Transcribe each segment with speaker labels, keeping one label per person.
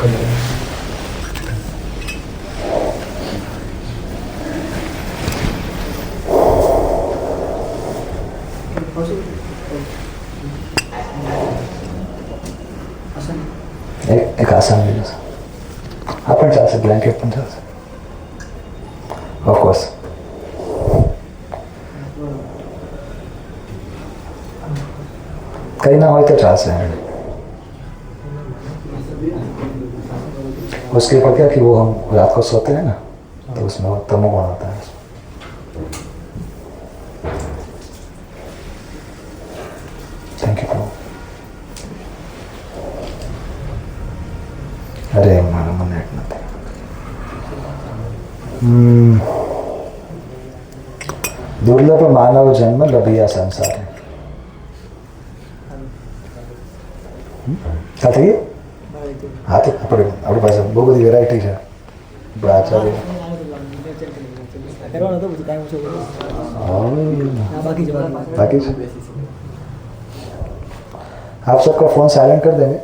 Speaker 1: एक आसान भी आपण चालશે બ્લેન્કેટ પણ ચાલશે ઓફકોર્સ कहीं ना हो तो चांस है उसके ऊपर क्या कि वो हम रात को सोते हैं ना तो उसमें वो तमोगुण आता है थैंक यू प्रभु अरे मन मन एक नहीं दुर्लभ मानव जन्म लभिया संसार है સાથે હા તો આપણે આપણી પાસે બહુ બધી વેરાયટી છે આચાર્ય बाकी आप सबका फोन साइलेंट कर देंगे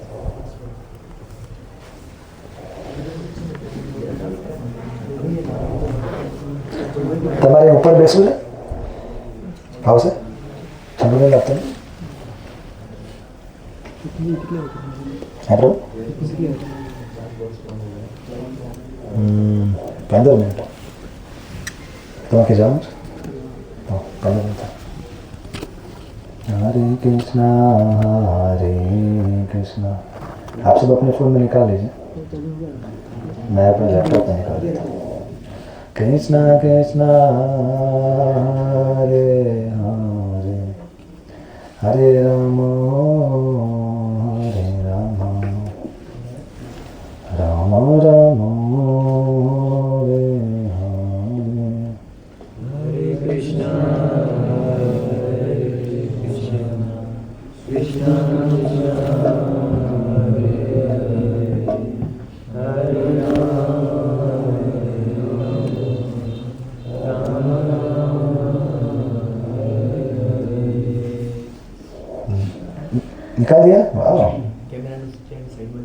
Speaker 1: તમારે ઉપર બેસવું છે આવશે ઠંડુ નહીં લાગતું હેલો 15 મિનિટ તમારે જવાનું છે 15 મિનિટ हरे कृष्णा आप सब अपने फ़ोन में निकाल लीजिए मैं अपने लैपटॉप में निकाल लेता हूँ कृष्णा कृष्णा हरे हरे हरे राम हरे राम राम राम हरे हरे हरे कृष्णा कृष्णा कृष्णा हरे हरे निकाल दिया वाह
Speaker 2: कैमरा साइड में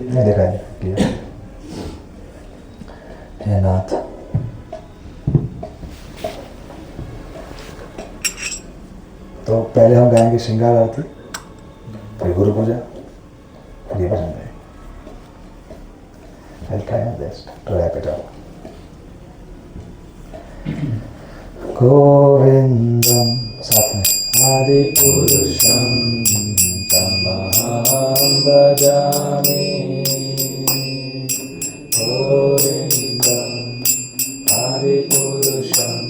Speaker 1: नहीं देखा है क्लियर है नाथ तो पहले हम गाएंगे श्रृंगार आरती फिर गुरु पूजा फिर ये भजन गाएंगे I'll try my best to wrap it up. गोविंदम साथ में आदि पुरुषम तमहं भजामि गोविंदम आदि पुरुषम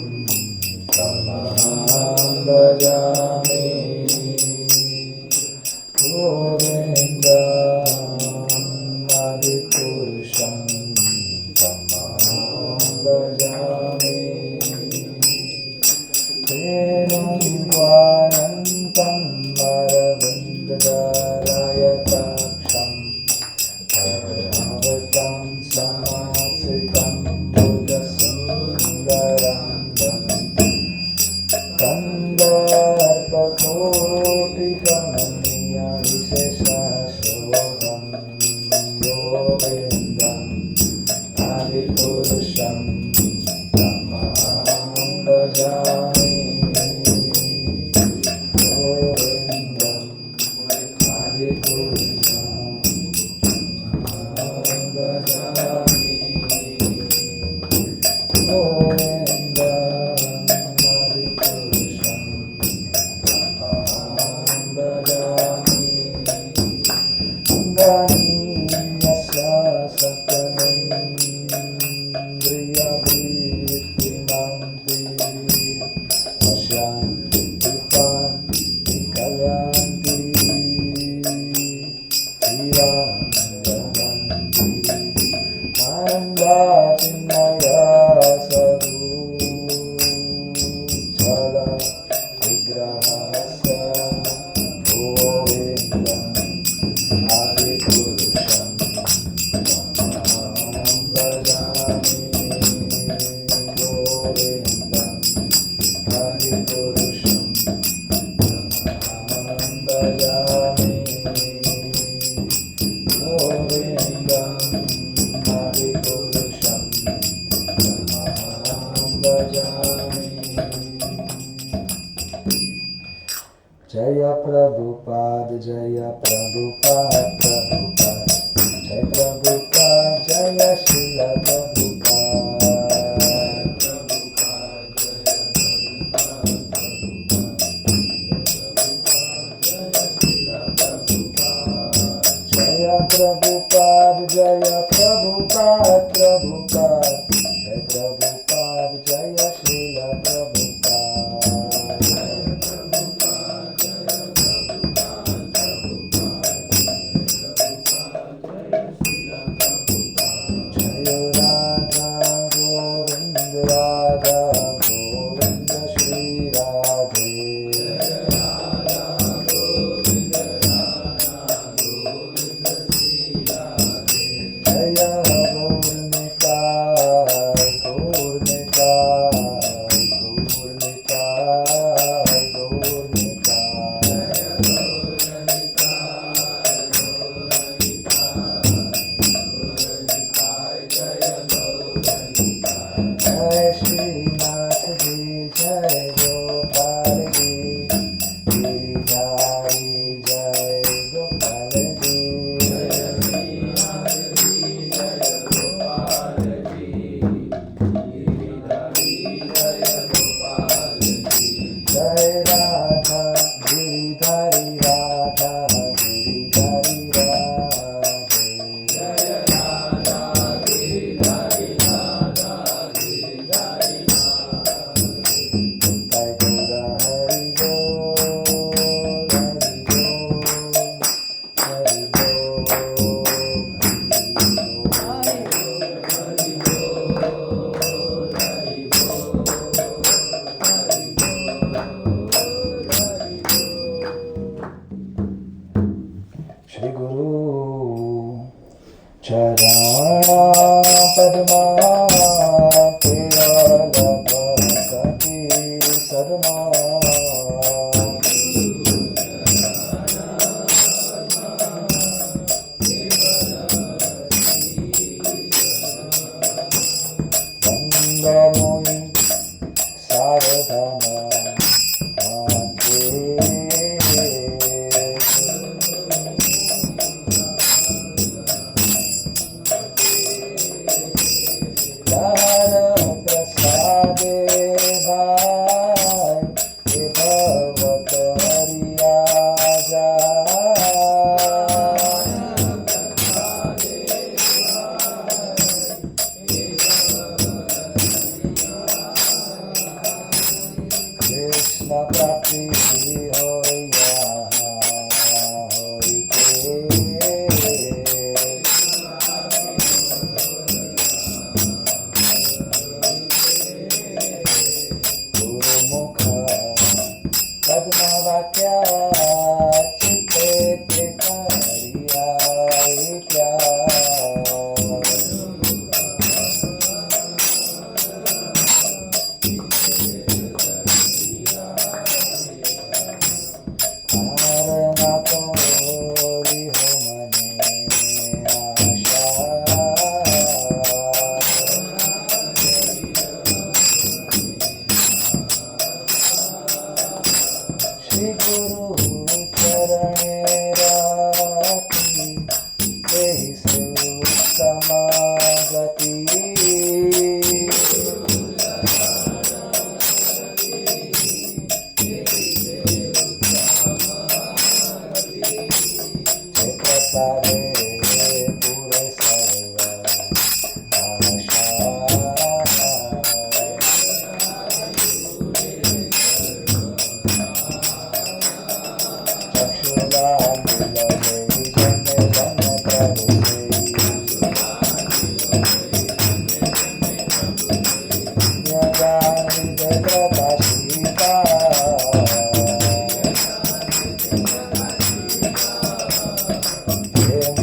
Speaker 1: तमहं भजामि गोविंदम आदि पुरुषम तमहं भजामि ेनुवानन्तं अरविन्ददारायताक्षं परमवतं समाश्रितं बुधसुन्दरान्दं कन्दर्पकोटिकमनीयविशेषशोभं गोविन्दम् आदिपुरुषं तमहं भजामि जय प्रभुपाद जय प्रभुपाद प्रभुपाद जय प्रभुपाद जय श्रील प्रभुपाद जय प्रभुपाद जय प्रभुपाद प्रभुपाद जय प्रभुपाद जय श्रील प्रभुपाद जय राधा गोविंद श्री राधे जय गौरनिताय गौरनिताय गौरनिताय गौरनिताय जय श्रीनाथ जी जय गोपाल जी गिरिधारी जय गोपाल जी जय राधा गिरिधारी राधा गिरिधारी राधे जय गौरा हरि बोल हरि बोल हरि श्री गुरु चरणा पद्मा केवल भक्ति सदमा गंगामोहि सारधना प्रसादे भाई भगवत हरिया जा कृष्ण प्राप्ति होइया होइके गुरुमुख पद्मवाक्या चित्ते करिया क्या हारना तोरी हो मने आशा श्री गुरु चरणे राखी तेहि से उत्तम गति जय प्रसादे पूरे सर्व आशा चक्षुलाल लगे जन जन प्रभु ज्ञान हृदय प्रकाशिता हे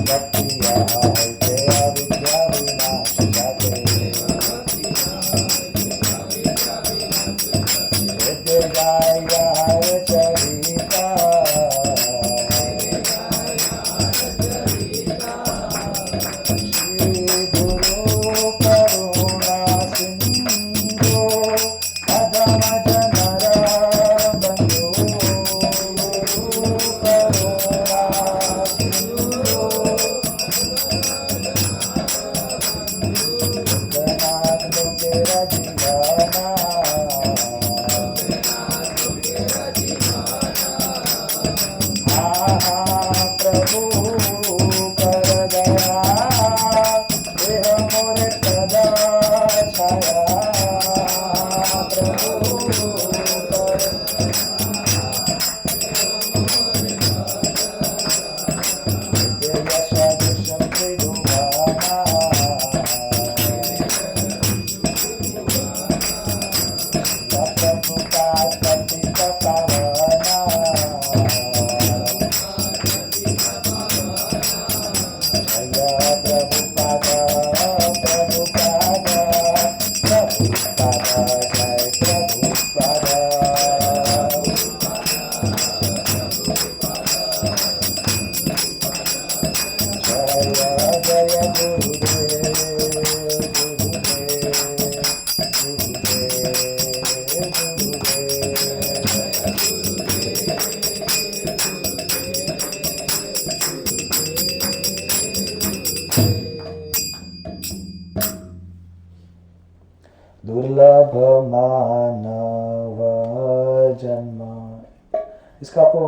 Speaker 1: इसका आपको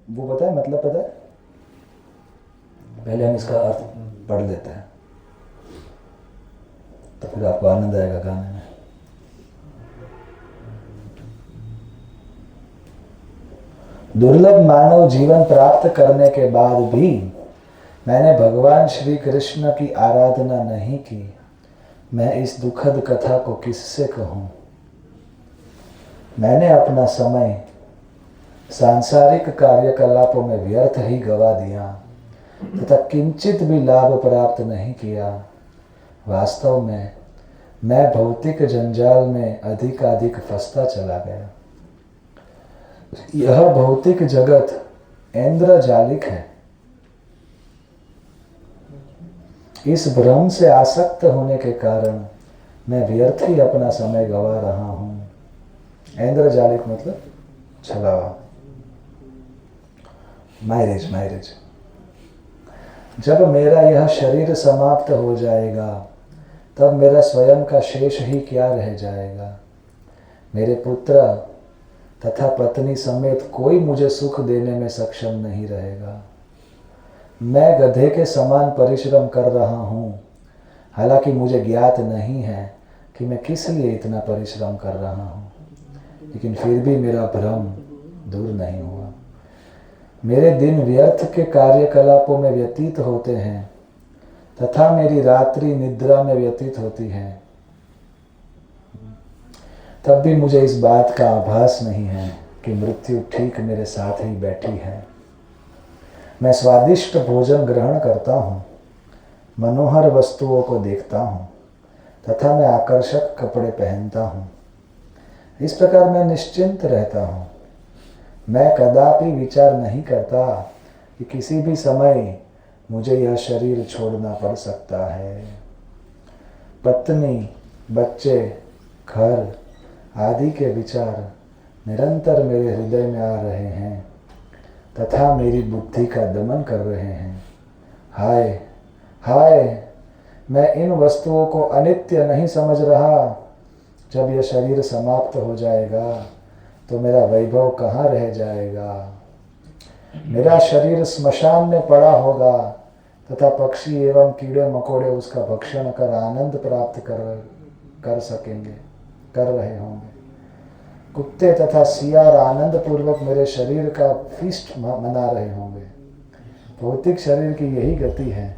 Speaker 1: वो पता है, मतलब पता है? पहले हम इसका अर्थ पढ़ लेते हैं तो फिर आपको आनंद आएगा गाने में। दुर्लभ मानव जीवन प्राप्त करने के बाद भी मैंने भगवान श्री कृष्ण की आराधना नहीं की। मैं इस दुखद कथा को किससे कहूँ? मैंने अपना समय सांसारिक कार्यकलापों में व्यर्थ ही गवा दिया तथा किंचित भी लाभ प्राप्त नहीं किया। वास्तव में मैं भौतिक जंजाल में अधिकाधिक फंसता चला गया। यह भौतिक जगत इंद्रजालिक है। इस भ्रम से आसक्त होने के कारण मैं व्यर्थ ही अपना समय गवा रहा हूँ। इंद्रजालिक मतलब छलावा, मायरेज। जब मेरा यह शरीर समाप्त हो जाएगा तब मेरा स्वयं का शेष ही क्या रह जाएगा? मेरे पुत्र तथा पत्नी समेत कोई मुझे सुख देने में सक्षम नहीं रहेगा। मैं गधे के समान परिश्रम कर रहा हूँ, हालांकि मुझे ज्ञात नहीं है कि मैं किस लिए इतना परिश्रम कर रहा हूँ, लेकिन फिर भी मेरा भ्रम दूर नहीं हुआ। मेरे दिन व्यर्थ के कार्यकलापों में व्यतीत होते हैं तथा मेरी रात्रि निद्रा में व्यतीत होती है। तब भी मुझे इस बात का आभास नहीं है कि मृत्यु ठीक मेरे साथ ही बैठी है। मैं स्वादिष्ट भोजन ग्रहण करता हूँ, मनोहर वस्तुओं को देखता हूँ तथा मैं आकर्षक कपड़े पहनता हूँ। इस प्रकार मैं निश्चिंत रहता हूँ। मैं कदापि विचार नहीं करता कि किसी भी समय मुझे यह शरीर छोड़ना पड़ सकता है। पत्नी, बच्चे, घर आदि के विचार निरंतर मेरे हृदय में आ रहे हैं तथा मेरी बुद्धि का दमन कर रहे हैं। हाय हाय, मैं इन वस्तुओं को अनित्य नहीं समझ रहा। जब यह शरीर समाप्त हो जाएगा तो मेरा वैभव कहाँ रह जाएगा? मेरा शरीर स्मशान में पड़ा होगा तथा पक्षी एवं कीड़े मकोड़े उसका भक्षण कर आनंद प्राप्त कर रहे होंगे। कुत्ते तथा सियार आनंद पूर्वक मेरे शरीर का फीस्ट मना रहे होंगे। भौतिक शरीर की यही गति है।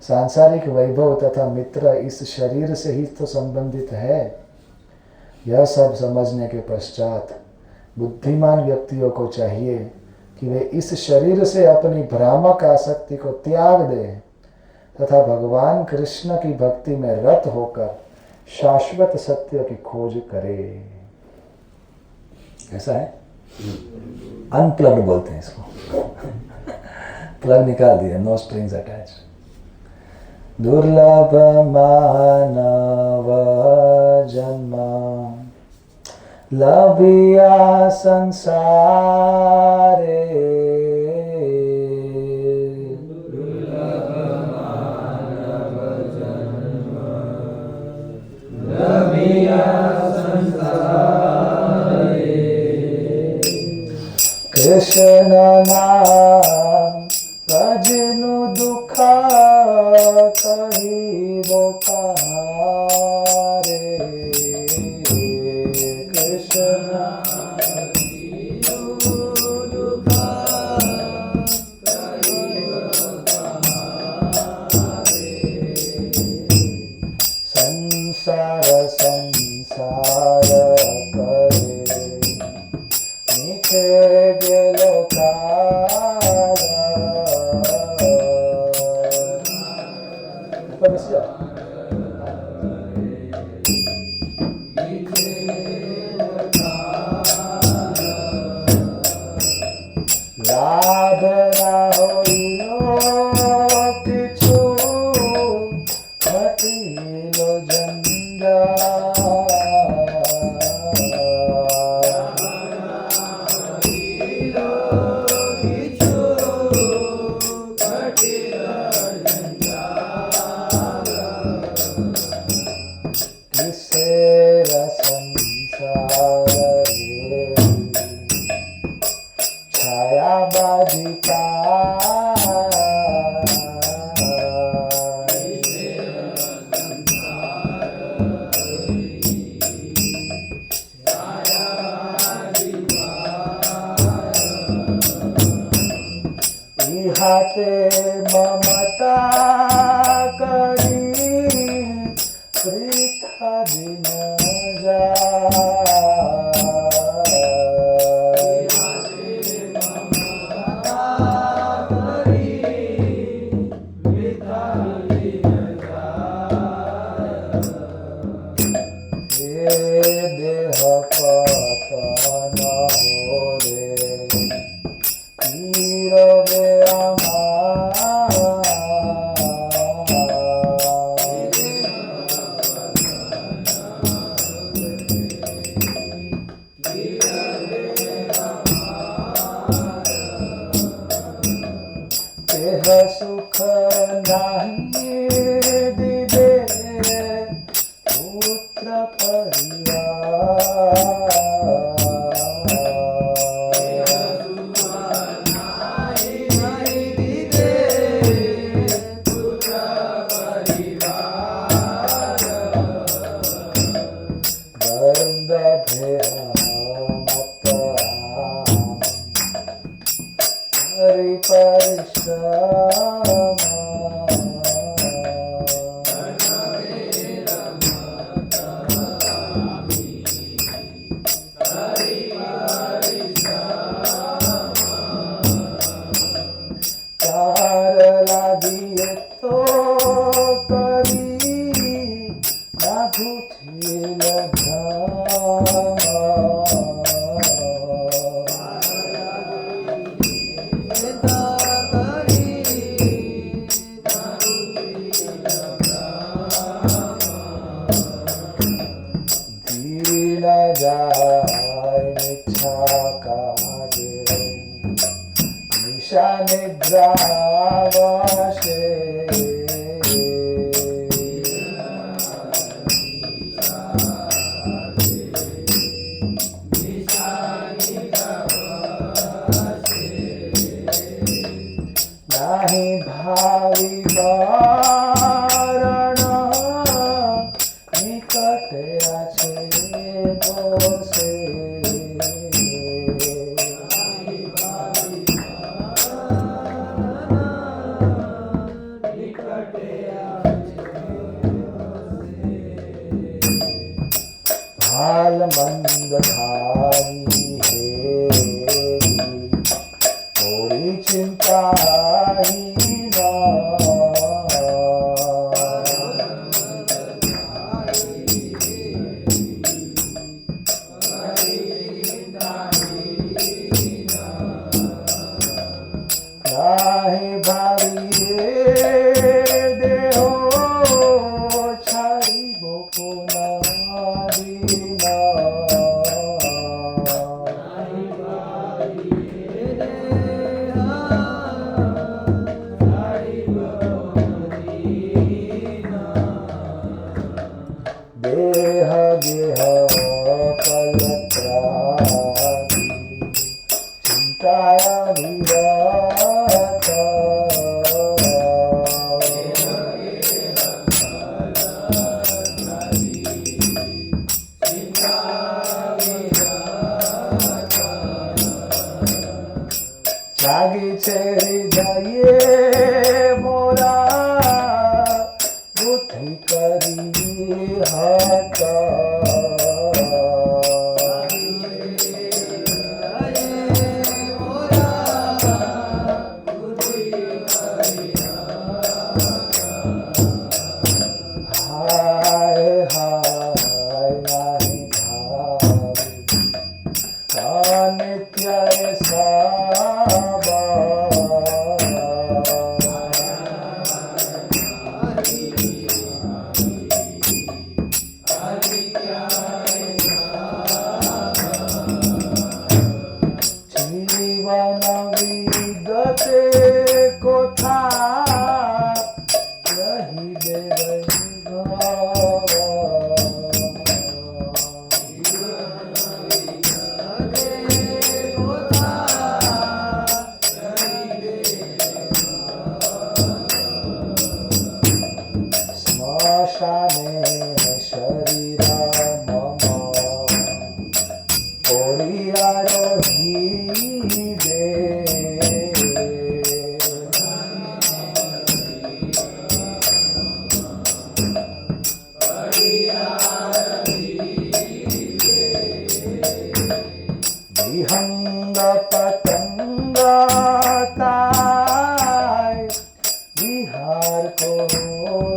Speaker 1: सांसारिक वैभव तथा मित्र इस शरीर से ही तो संबंधित है। यह सब समझने के पश्चात बुद्धिमान व्यक्तियों को चाहिए कि वे इस शरीर से अपनी भ्रामक आसक्ति को त्याग दें तथा भगवान कृष्ण की भक्ति में रत होकर शाश्वत सत्य की खोज करें। ऐसा है? अनप्लग्ड बोलते हैं इसको। प्लग निकाल दिया, नो स्ट्रिंग्स अटैच। दुर्लभ मानव जन्म लभिया संसारे, कृष्ण नाम भजनु दुखा कहिबो कहारे। कृष्ण संसार संसार करे नीचे गेलो काला। ऊपर नीचे जाओ। लाभ ना होइलो किछु घटिलो जंजाल। छाया बाजी हाथे ममता करी पृथा दिन देह पतन हो रे नीरवे देह सुख नाही दिदे पुत्र परिवार हरि परिश्रम कार लागिए तो करी ना झूठी लगा जाय मिच्छा काजे निशा निद्रा वाशे नाही भावी बारण निकटे आछे दोषे हाल मंद धारी है थोड़ी चिंता ही ना नाहि भावी देहो छाड़ी बोपुना दीना देह गेह कलत्रादि चिंताया विराट जागी छे हृदये मोरा बुद्धि करी हट हाय हाय नाही भावी नित्य साबा जीवन विगते कोथा रही देवै दे। विहंग पतंग ताय बिहार को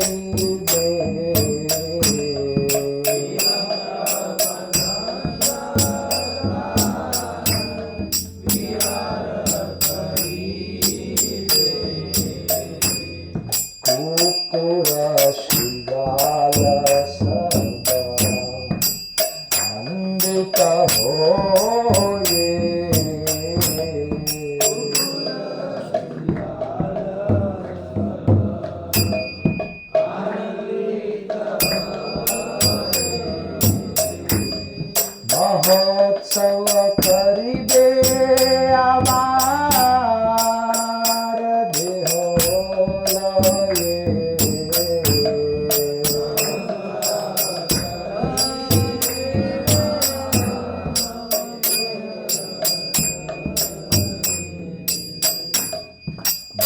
Speaker 1: दे। कुकुर शिगाल सर्व आनंदित हो ये। महोत्सव करिबे आमार देहोलये।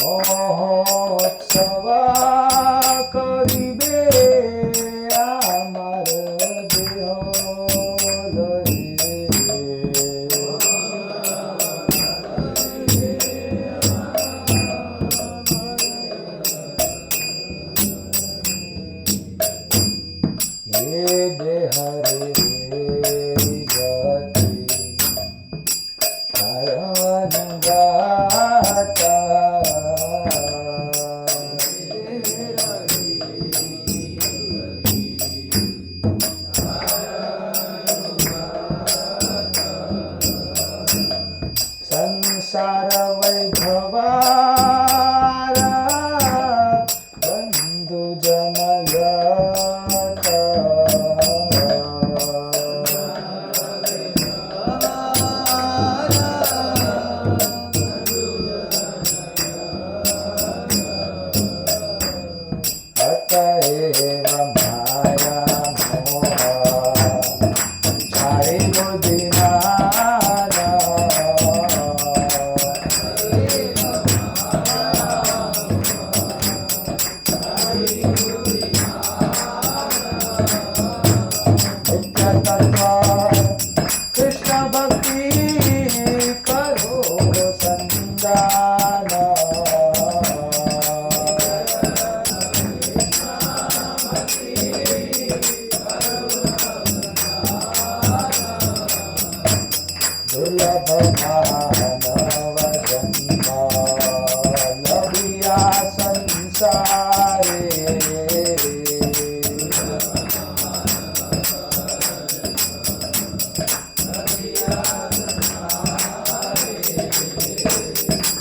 Speaker 1: महोत्सव करिबे आमार देहोलये। ये देह रे गति कायन गाता। संसार वैभवारा बंधु जनयता। अतएव माया मोह छाड़िबो दीनाना। नित्य तत्व कृष्ण भक्ति करो संदान। दुर्लभ मानव जन्म लभिया संसारे।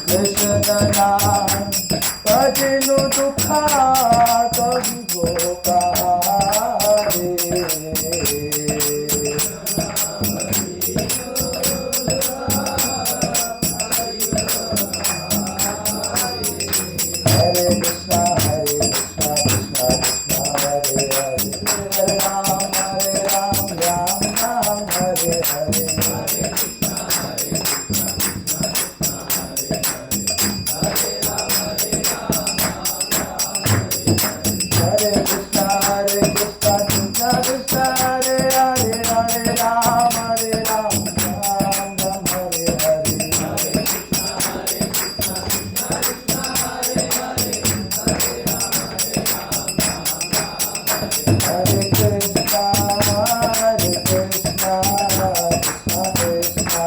Speaker 1: कृष्ण नाम भजनु दुखा कभी गोकारे। हरे कृष्णा कृष्णा कृष्णा हरे हरे। हरे राम राम राम हरे हरे। हरे कृष्णा कृष्णा कृष्णा हरे हरे। हरे Ram Ram Ram Hare Hare. Hare Krishna, Krishna Krishna,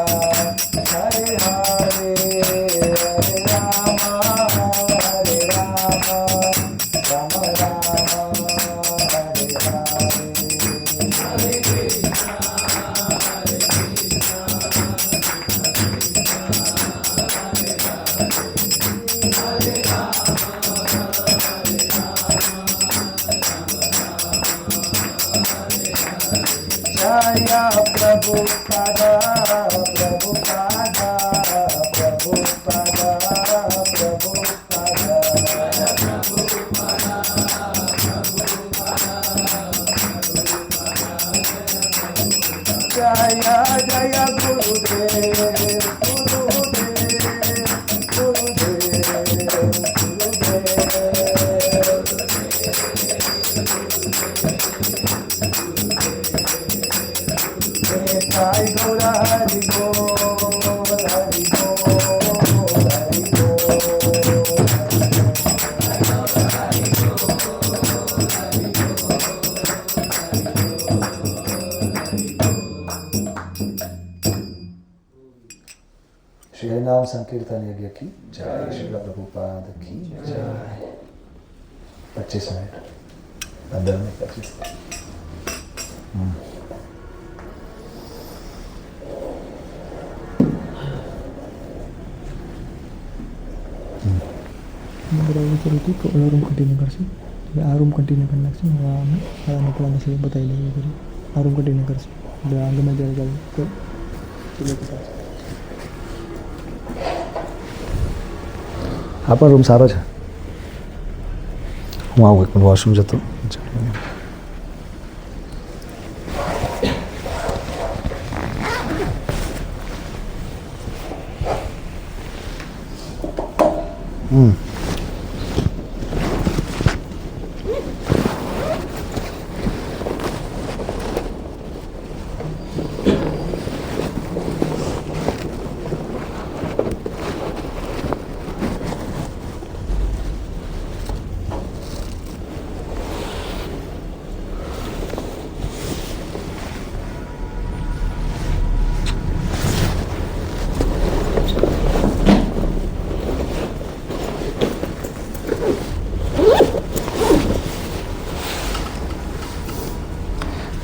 Speaker 1: Hare Hare, Hare Rama, Rama Rama, Hare Hare. Jaya Prabhupada, Prabhupada, Shri हरिनाम संकीर्तन यज्ञ की जय, श्री प्रभुपाद की जय। 25 मिनट अंदर में 25।
Speaker 2: रूम कंटिन्यू गर्छु, रूम कंटिन्यू गर्न लाग्छु। उहाँमा पुरानो चाहिँ बताइदिएको फेरि रूम कंटिन्यू गर्छु। आगोमा दिएर गएको
Speaker 1: આપણો રૂમ સારો છે. હું આવું એક મિનિટ વોશરૂમ જતો.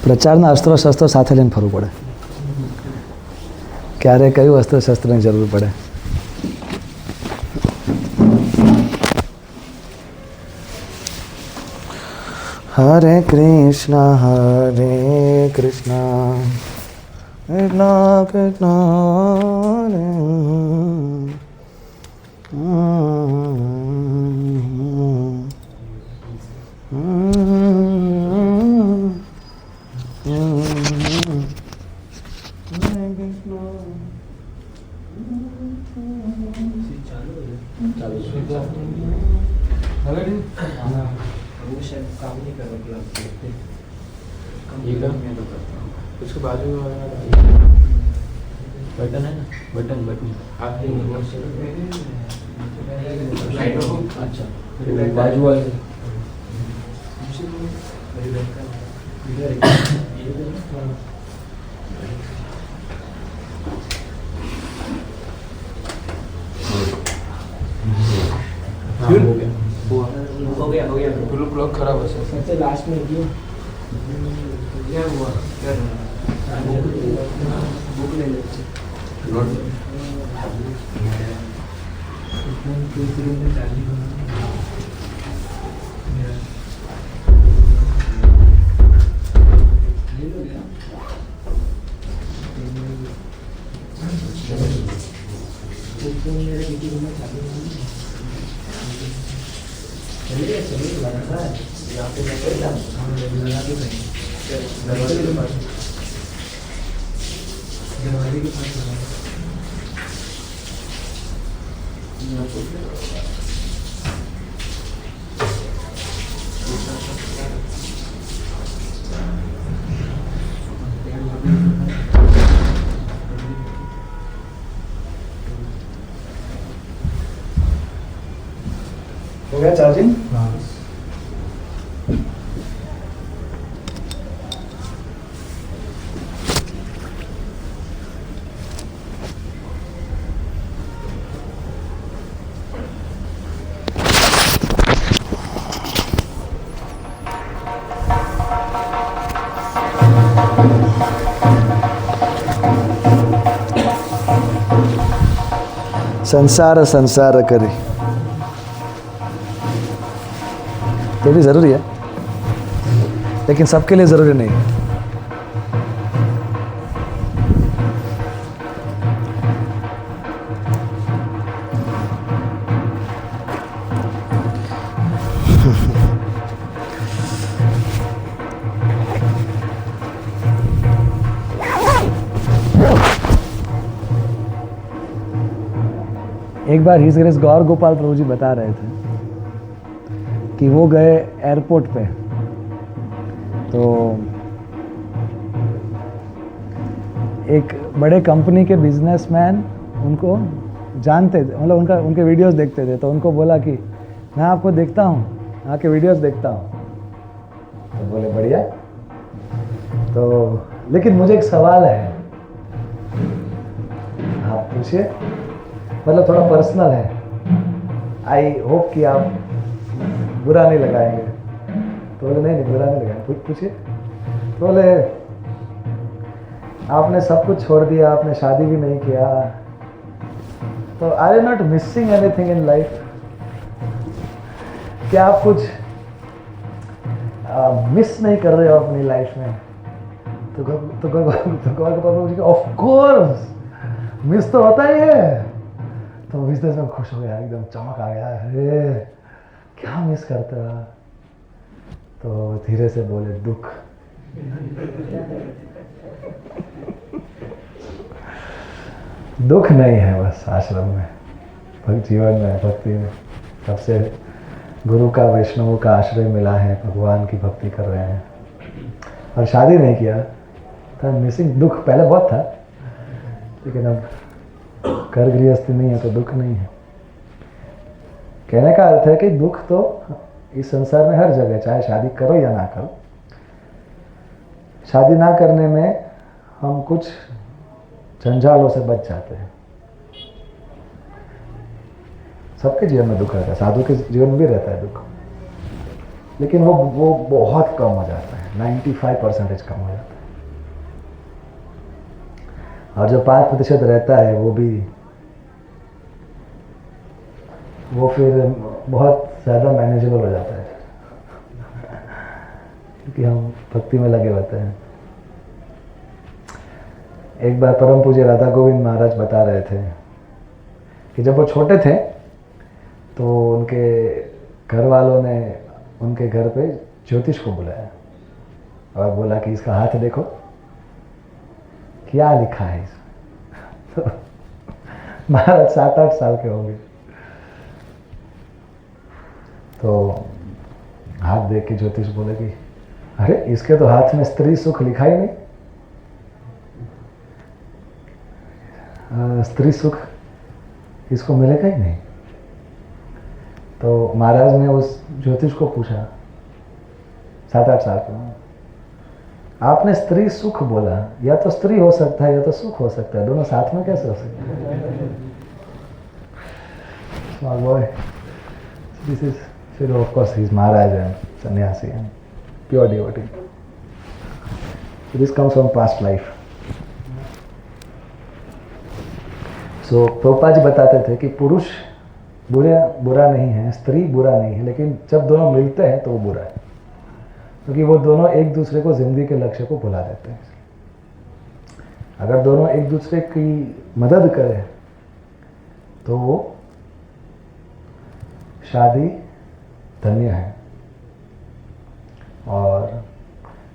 Speaker 1: પ્રચારના અસ્ત્રો શસ્ત્રો સાથે લઈને ફરવું પડે. ક્યારે કયું અસ્ત્ર શસ્ત્રની જરૂર પડે. હરે કૃષ્ણ કૃષ્ણ કૃષ્ણ હરે
Speaker 2: उसके बाजू बटन है ना, बटन अच्छा बाजू वाले हो गया ब्लॉक खराब हो सकता है। लास्ट में क्या हुआ बुक ले लेते चलिए लगा है यहाँ पे लगा के दरवाजे के पास
Speaker 1: हो गया चार्जिंग. संसार संसार करे ये भी ज़रूरी है, लेकिन सबके लिए ज़रूरी नहीं है. एक बार हिज ग्रेस गौर गोपाल प्रभु जी बता रहे थे कि वो गए एयरपोर्ट पे, तो एक बड़े कंपनी के बिजनेसमैन उनको जानते थे, मतलब उनके वीडियोस देखते थे, तो उनको बोला कि मैं आपको देखता हूँ, आपके वीडियोस देखता हूँ. तो बोले बढ़िया, तो लेकिन मुझे एक सवाल है, आप पूछिए. मतलब थोड़ा पर्सनल है, आई होप कि आप बुरा नहीं लगाएंगे। तो बोले नहीं बुरा नहीं लगाएंगे, पूछिए। तो बोले आपने सब कुछ छोड़ दिया, आपने शादी भी नहीं किया, तो are you not missing anything in life? क्या आप कुछ मिस नहीं कर रहे हो अपनी लाइफ में? तो गौर के ऑफ कोर्स मिस तो होता ही है। तो बिजनेस में खुश हो गया, एकदम चमक आ गया, अरे क्या मिस करते हो? तो धीरे से बोले दुख। दुख नहीं है बस आश्रम में, भक्त जीवन में, भक्ति में सबसे गुरु का वैष्णवों का आश्रय मिला है, भगवान की भक्ति कर रहे हैं और शादी नहीं किया तो मिसिंग दुख पहले बहुत था, लेकिन अब घर गृहस्थी नहीं है तो दुख नहीं है। कहने का अर्थ है कि दुख तो इस संसार में हर जगह, चाहे शादी करो या ना करो। शादी ना करने में हम कुछ जंजालों से बच जाते हैं। सबके जीवन में दुख रहता है, साधु के जीवन में भी रहता है दुख, लेकिन वो बहुत कम हो जाता है, 95% कम हो जाता है। और जो 5% रहता है वो फिर बहुत ज़्यादा मैनेजेबल हो जाता है, क्योंकि हम भक्ति में लगे होते हैं। एक बार परम पूज्य राधा गोविंद महाराज बता रहे थे कि जब वो छोटे थे तो उनके घर वालों ने उनके घर पे ज्योतिष को बुलाया और बोला कि इसका हाथ देखो क्या लिखा है इसमें। तो महाराज 7-8 साल के होंगे, तो हाथ देख के ज्योतिष बोले कि अरे इसके तो हाथ में स्त्री सुख लिखा ही नहीं, स्त्री सुख इसको मिलेगा ही नहीं। तो महाराज ने उस ज्योतिष को पूछा, 7-8 साल के, आपने स्त्री सुख बोला, या तो स्त्री हो सकता है या तो सुख हो सकता है, दोनों साथ में कैसे हो सकते हैं? स्मॉल बॉय, दिस इज, फिर of course he is Maharaj and sannyasi and pure devotee, this comes from past life. So Prabhupada ji बताते थे कि पुरुष बुरा नहीं है, स्त्री बुरा नहीं है, लेकिन जब दोनों मिलते हैं तो वो बुरा है, क्योंकि वो दोनों एक दूसरे को जिंदगी के लक्ष्य को भुला देते हैं। अगर दोनों एक दूसरे की मदद करें तो वो शादी धन्य है। और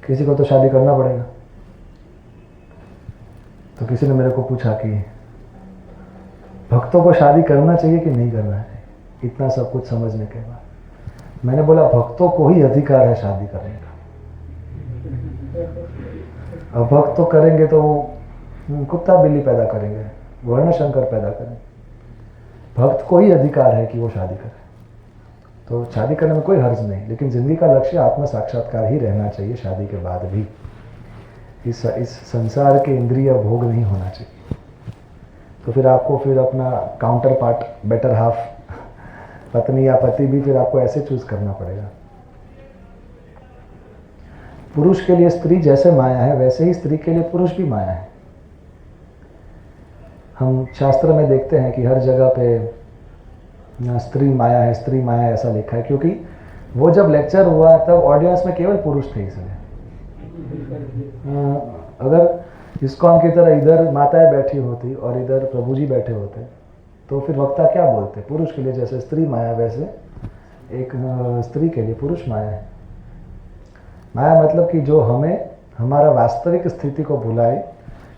Speaker 1: किसी को तो शादी करना पड़ेगा। तो किसी ने मेरे को पूछा कि भक्तों को शादी करना चाहिए कि नहीं करना चाहिए, इतना सब कुछ समझने के बाद। मैंने बोला भक्तों को ही अधिकार है शादी करने का। अब भक्त तो करेंगे तो कुत्ता बिल्ली पैदा करेंगे, वर्ण शंकर पैदा करेंगे। भक्त को ही अधिकार है कि वो शादी करे, तो शादी करने में कोई हर्ज नहीं, लेकिन जिंदगी का लक्ष्य आत्म साक्षात्कार ही रहना चाहिए शादी के बाद भी। इस संसार के इंद्रिय भोग नहीं होना चाहिए। तो फिर आपको फिर अपना काउंटर पार्ट, बेटर हाफ, पत्नी या पति भी फिर आपको ऐसे चूज करना पड़ेगा। पुरुष के लिए स्त्री जैसे माया है, वैसे ही स्त्री के लिए पुरुष भी माया है। हम शास्त्र में देखते हैं कि हर जगह पे स्त्री माया है, स्त्री माया है, ऐसा लिखा है, क्योंकि वो जब लेक्चर हुआ तब ऑडियंस में केवल पुरुष थे। इसलिए अगर इस्कॉन की तरह इधर माताएं बैठी होती और इधर प्रभु जी बैठे होते तो फिर वक्ता क्या बोलते? पुरुष के लिए जैसे स्त्री माया, वैसे एक स्त्री के लिए पुरुष माया है। माया मतलब कि जो हमें हमारा वास्तविक स्थिति को भुलाए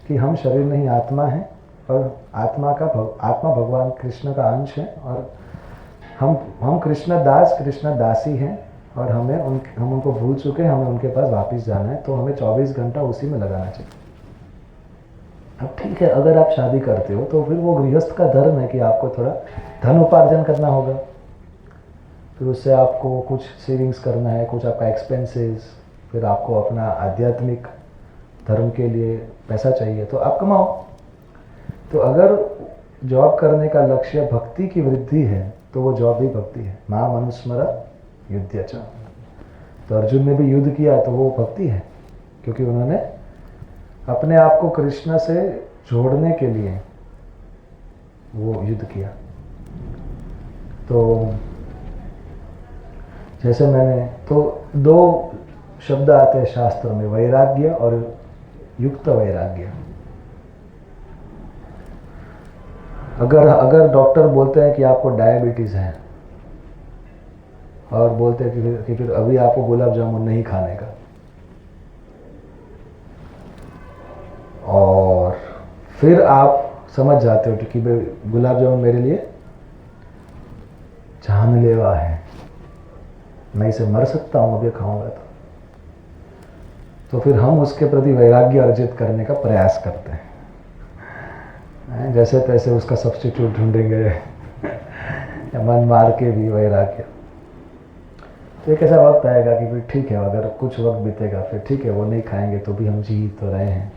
Speaker 1: कि हम शरीर नहीं आत्मा है, और आत्मा भगवान कृष्ण का अंश है, और हम कृष्ण दास कृष्ण दासी हैं, और हम उनको भूल चुके हैं, हमें उनके पास वापस जाना है। तो हमें 24 घंटा उसी में लगाना चाहिए। अब ठीक है, अगर आप शादी करते हो तो फिर वो गृहस्थ का धर्म है कि आपको थोड़ा धन उपार्जन करना होगा, फिर उससे आपको कुछ सेविंग्स करना है, कुछ आपका एक्सपेंसेस, फिर आपको अपना आध्यात्मिक धर्म के लिए पैसा चाहिए, तो आप कमाओ। तो अगर जॉब करने का लक्ष्य भक्ति की वृद्धि है तो वो जॉब भी भक्ति है। माम अनुस्मर युद्ध च। तो अर्जुन ने भी युद्ध किया तो वो भक्ति है, क्योंकि उन्होंने अपने आप को कृष्ण से जोड़ने के लिए वो युद्ध किया। तो जैसे मैंने तो दो शब्द आते हैं शास्त्र में, वैराग्य और युक्त वैराग्य। अगर डॉक्टर बोलते हैं कि आपको डायबिटीज है और बोलते हैं कि फिर अभी आपको गुलाब जामुन नहीं खाने का, और फिर आप समझ जाते हो कि गुलाब जामुन मेरे लिए जानलेवा है, मैं इसे मर सकता हूं अभी खाऊंगा तो फिर हम उसके प्रति वैराग्य अर्जित करने का प्रयास करते हैं। जैसे तैसे उसका सब्स्टिट्यूट ढूंढेंगे या मन मार के भी वैराग्य। तो एक ऐसा वक्त आएगा कि फिर ठीक है, अगर कुछ वक्त बीतेगा फिर ठीक है, वो नहीं खाएंगे तो भी हम जी तो रहे हैं।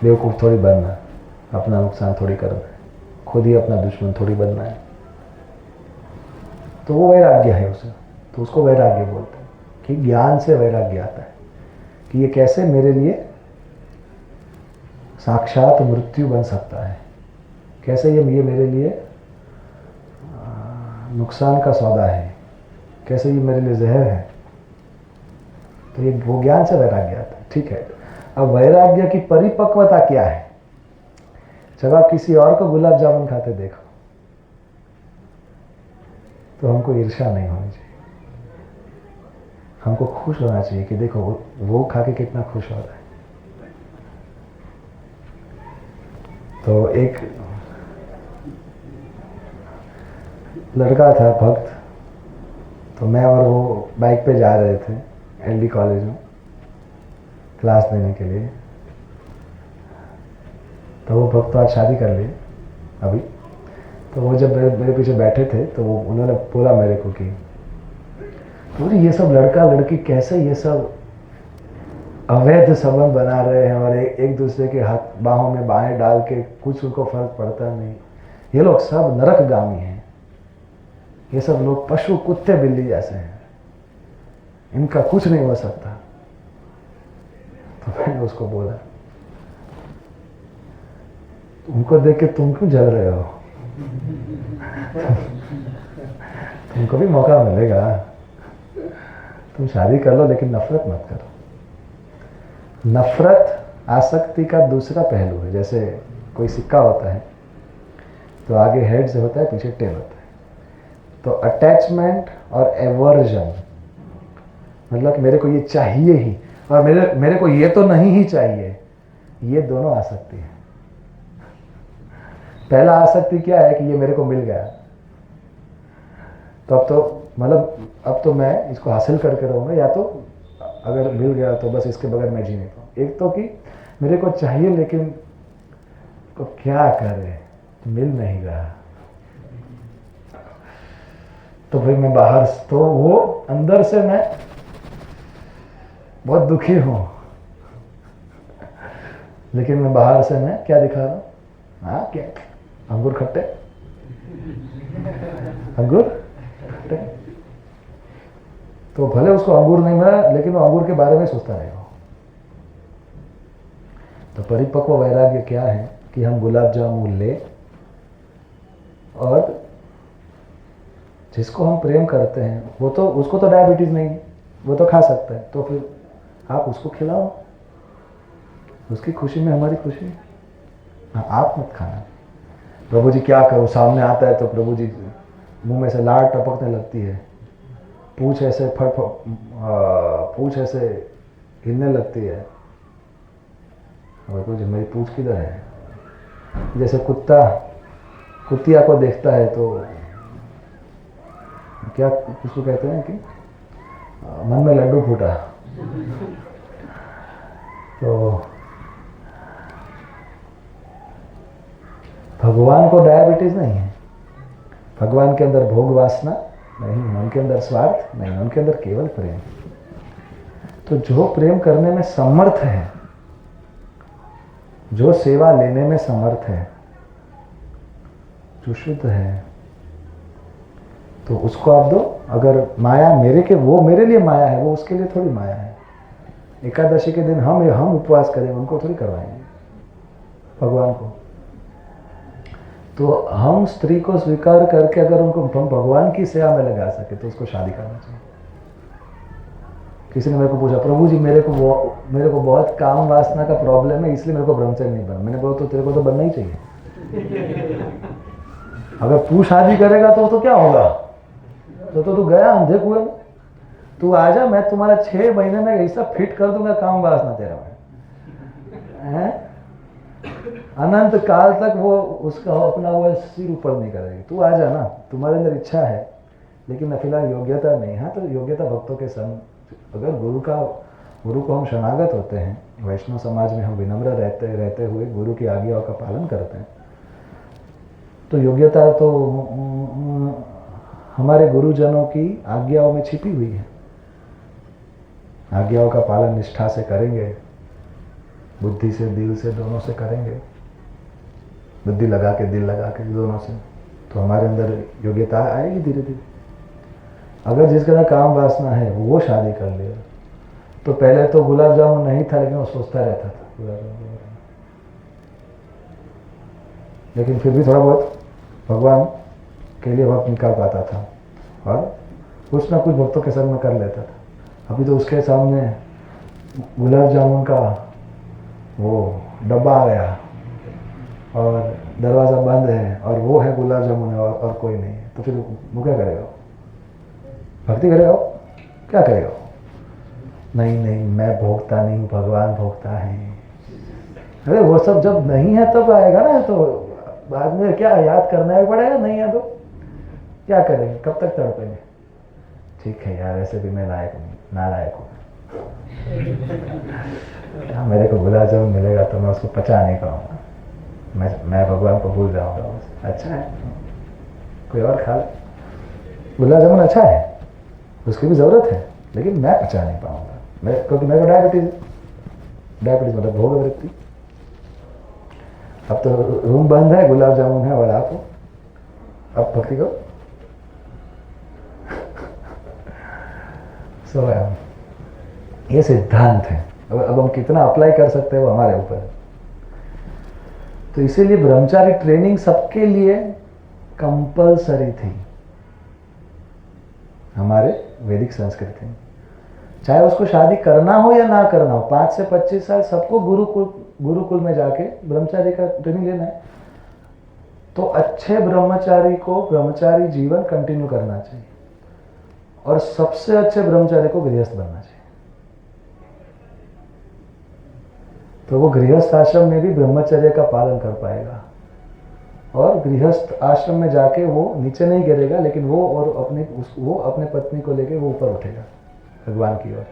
Speaker 1: बेवकूफ़ थोड़ी बनना है, अपना नुकसान थोड़ी करना है, खुद ही अपना दुश्मन थोड़ी बनना है। तो वो वैराग्य है उसे, तो उसको वैराग्य बोलते हैं कि ज्ञान से वैराग्य आता है कि ये कैसे मेरे लिए साक्षात मृत्यु बन सकता है, कैसे ये मेरे लिए नुकसान का सौदा है, कैसे ये मेरे लिए जहर है। तो ये वो ज्ञान से वैराग्य आता है। ठीक है, अब वैराग्य की परिपक्वता क्या है? जब आप किसी और को गुलाब जामुन खाते देखो तो हमको ईर्ष्या नहीं होनी चाहिए, हमको खुश होना चाहिए कि देखो वो खा के कितना खुश हो रहा है। तो एक लड़का था भक्त, तो मैं और वो बाइक पे जा रहे थे एलडी कॉलेज में क्लास देने के लिए। तो वो भक्त तो आज शादी कर लिए अभी। तो वो जब मेरे पीछे बैठे थे तो वो उन्होंने बोला मेरे को कि पूरी ये सब लड़का लड़की कैसे ये सब अवैध संबंध बना रहे हैं और एक दूसरे के हाथ बाहों में बाहें डाल के कुछ उनको फर्क पड़ता नहीं। ये लोग सब नरकगामी हैं, ये सब लोग पशु कुत्ते बिल्ली जैसे हैं, इनका कुछ नहीं हो सकता। तो मैंने उसको बोला उनको देख के तुम क्यों जल रहे हो? तुमको भी मौका मिलेगा, तुम शादी कर लो लेकिन नफरत मत करो। नफरत आसक्ति का दूसरा पहलू है। जैसे कोई सिक्का होता है तो आगे हेड से होता है, पीछे टेल होता है। तो अटैचमेंट और एवर्जन मतलब मेरे को ये चाहिए ही और मेरे को ये तो नहीं ही चाहिए, ये दोनों आसक्ति है। पहला आसक्ति क्या है कि ये मेरे को मिल गया तो अब तो मतलब अब तो मैं इसको हासिल करके रहूँगा, या तो अगर मिल गया तो बस इसके बगैर मैं जी नहीं पाऊँ। एक तो कि मेरे को चाहिए लेकिन तो क्या करे, मिल नहीं रहा, तो फिर मैं बाहर, तो वो अंदर से मैं बहुत दुखी हूँ लेकिन मैं बाहर से मैं क्या दिखा रहा हूँ? हाँ क्या अंगूर खट्टे, अंगूर खट्टे। तो भले उसको अंगूर नहीं मिला लेकिन वो अंगूर के बारे में सोचता रहेगा। तो परिपक्व वैराग्य क्या है कि हम गुलाब जामुन ले और जिसको हम प्रेम करते हैं वो तो उसको तो डायबिटीज नहीं है, वो तो खा सकता है, तो फिर आप उसको खिलाओ, उसकी खुशी में हमारी खुशी। हाँ आप मत खाना। प्रभु जी क्या करो, सामने आता है तो प्रभु जी मुंह में से लार टपकने लगती है, पूछ ऐसे पूछ ऐसे हिलने लगती है। प्रभु जी मेरी पूछ किधर है? जैसे कुत्ता कुतिया को देखता है तो क्या उसको कहते हैं कि मन में लड्डू फूटा। तो भगवान को डायबिटीज नहीं है, भगवान के अंदर भोग वासना नहीं, उनके अंदर स्वार्थ नहीं, उनके अंदर केवल प्रेम। तो जो प्रेम करने में समर्थ है जो सेवा लेने में समर्थ है, जो शुद्ध है, तो उसको आप दो। अगर माया वो मेरे लिए माया है, वो उसके लिए थोड़ी माया है। एकादशी के दिन हम उपवास करेंगे, उनको थोड़ी करवाएंगे, भगवान को। तो हम स्त्री को स्वीकार करके अगर उनको हम भगवान की सेवा में लगा सके तो उसको शादी करना चाहिए। किसी ने मेरे को पूछा, प्रभु जी मेरे को बहुत काम वासना का प्रॉब्लम है, इसलिए मेरे को ब्रह्मचर्य नहीं बना। मैंने बोला तो तेरे को तो बनना ही चाहिए। अगर तू शादी करेगा तो क्या होगा? तो तू गया अंधे कुएं में। तू आजा, मैं तुम्हारा 6 महीने में ऐसा फिट कर दूंगा काम वासना तेरा में, अनंत काल तक वो उसका अपना वो सिर ऊपर नहीं करेगी। तू आ जा ना, तुम्हारे अंदर इच्छा है, लेकिन फिलहाल योग्यता नहीं। हाँ, तो योग्यता भक्तों के संग, अगर गुरु को हम शरणागत होते हैं, वैष्णव समाज में हम विनम्र रहते हुए गुरु की आज्ञाओं का पालन करते हैं, तो योग्यता तो हमारे गुरुजनों की आज्ञाओं में छिपी हुई है। आज्ञाओं का पालन निष्ठा से करेंगे, बुद्धि से, दिल से, दोनों से करेंगे, बुद्धि लगा के, दिल लगा के, दोनों से, तो हमारे अंदर योग्यता आएगी धीरे धीरे। अगर जिसके अंदर काम वासना है वो शादी कर ले, तो पहले तो गुलाब जामुन नहीं था, लेकिन वो सोचता रहता था गुलाब जामुन, लेकिन फिर भी थोड़ा बहुत भगवान के लिए वक्त निकाल पाता था और कुछ ना कुछ भक्तों के संग में कर लेता था। अभी तो उसके सामने गुलाब जामुन का वो डब्बा आ गया और दरवाज़ा बंद है और वो है गुलाब जामुन है और कोई नहीं है, तो फिर वो क्या करेगा? भक्ति करेगा? क्या करेगा? नहीं, मैं भोगता नहीं, भगवान भोगता है। अरे वो सब जब नहीं है तब आएगा ना, तो बाद में क्या याद करना ही पड़ेगा। नहीं है तो क्या करेंगे? कब तक तड़पेंगे? ठीक है यार, ऐसे भी मैं नालायक हूँ। मेरे को गुलाब जामुन मिलेगा तो मैं उसको पचा नहीं पाऊंगा, मैं भगवान को भूल जाऊंगा। अच्छा है, कोई और खा ले। गुलाब जामुन अच्छा है, उसकी भी ज़रूरत है, लेकिन मैं पचा नहीं पाऊंगा, क्योंकि मेरे को डायबिटीज मतलब भोग वृत्ति। अब तो रूम बंद है, गुलाब जामुन है और आप हो, अब भक्ति करो। ये सिद्धांत है। अब हम कितना अप्लाई कर सकते हैं वो हमारे ऊपर है। तो इसीलिए ब्रह्मचारी ट्रेनिंग सबके लिए कंपलसरी थी हमारे वैदिक संस्कृति में। चाहे उसको शादी करना हो या ना करना हो, 5 से 25 साल सबको गुरुकुल में जाके ब्रह्मचारी का ट्रेनिंग लेना है। तो अच्छे ब्रह्मचारी को ब्रह्मचारी जीवन कंटिन्यू करना चाहिए और सबसे अच्छे ब्रह्मचारी को गृहस्थ बनना चाहिए। तो वो गृहस्थ आश्रम में भी ब्रह्मचर्य का पालन कर पाएगा और गृहस्थ आश्रम में जाके वो नीचे नहीं गिरेगा, लेकिन वो अपने पत्नी को लेके वो ऊपर उठेगा भगवान की ओर।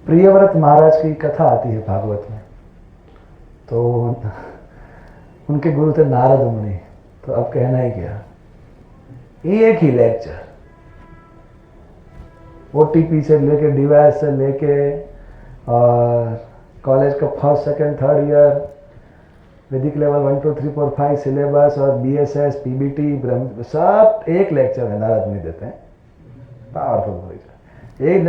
Speaker 1: प्रियव्रत महाराज की कथा आती है भागवत में। तो उनके गुरु थे नारद मुनि। तो अब कहना ही क्या, एक ही लेक्चर OTP से लेके डिवाइस से लेके और कॉलेज का 1st, 2nd, 3rd ईयर वैदिक लेवल 1, 2, 3, 4, 5 सिलेबस और BSS, PBT, सब एक लेक्चर में नारद मुनि देते हैं। Powerful lecture. एक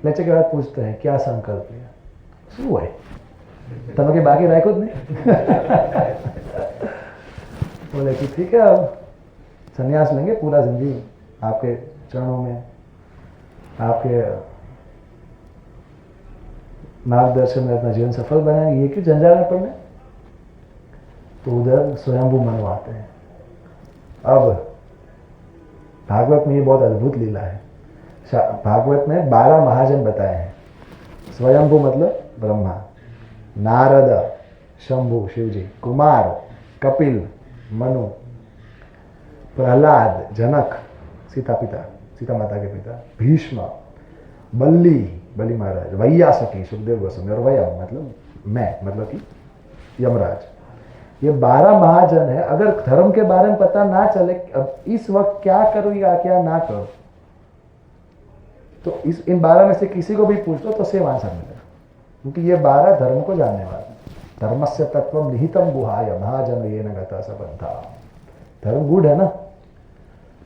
Speaker 1: लेक्चर के बाद पूछते हैं क्या संकल्प लिया, શું है तब के बाकी राय खुद नहीं। बोले कि ठीक है, अब संन्यास लेंगे, पूरा जिंदगी आपके चरणों में, आपके मार्गदर्शन में अपना जीवन सफल बनाएंगे, ये क्यों जंजाल में पड़ना। तो उधर स्वयंभू मनु आते हैं। अब भागवत में ये बहुत अद्भुत लीला है। भागवत में 12 महाजन बताए हैं। स्वयंभू मतलब ब्रह्मा, नारद, शंभु शिवजी, कुमार कपिल, मनु, प्रहलाद जनक सीता माता के पिता, भीष्म, बलि महाराज, वैयासकी सुखदेव गोस्वामी और वयम मतलब मैं, मतलब कि यमराज। ये 12 महाजन है। अगर धर्म के बारे में पता ना चले अब इस वक्त क्या करूँ या क्या ना करूँ, तो इन 12 में से किसी को भी पूछ लो तो सेम आंसर मिलेगा। क्योंकि ये 12 धर्म को जानने वाले। धर्मस्य तत्वम निहितम गुहाय महाजन ये न गता सबंधा। धर्म गुड है ना,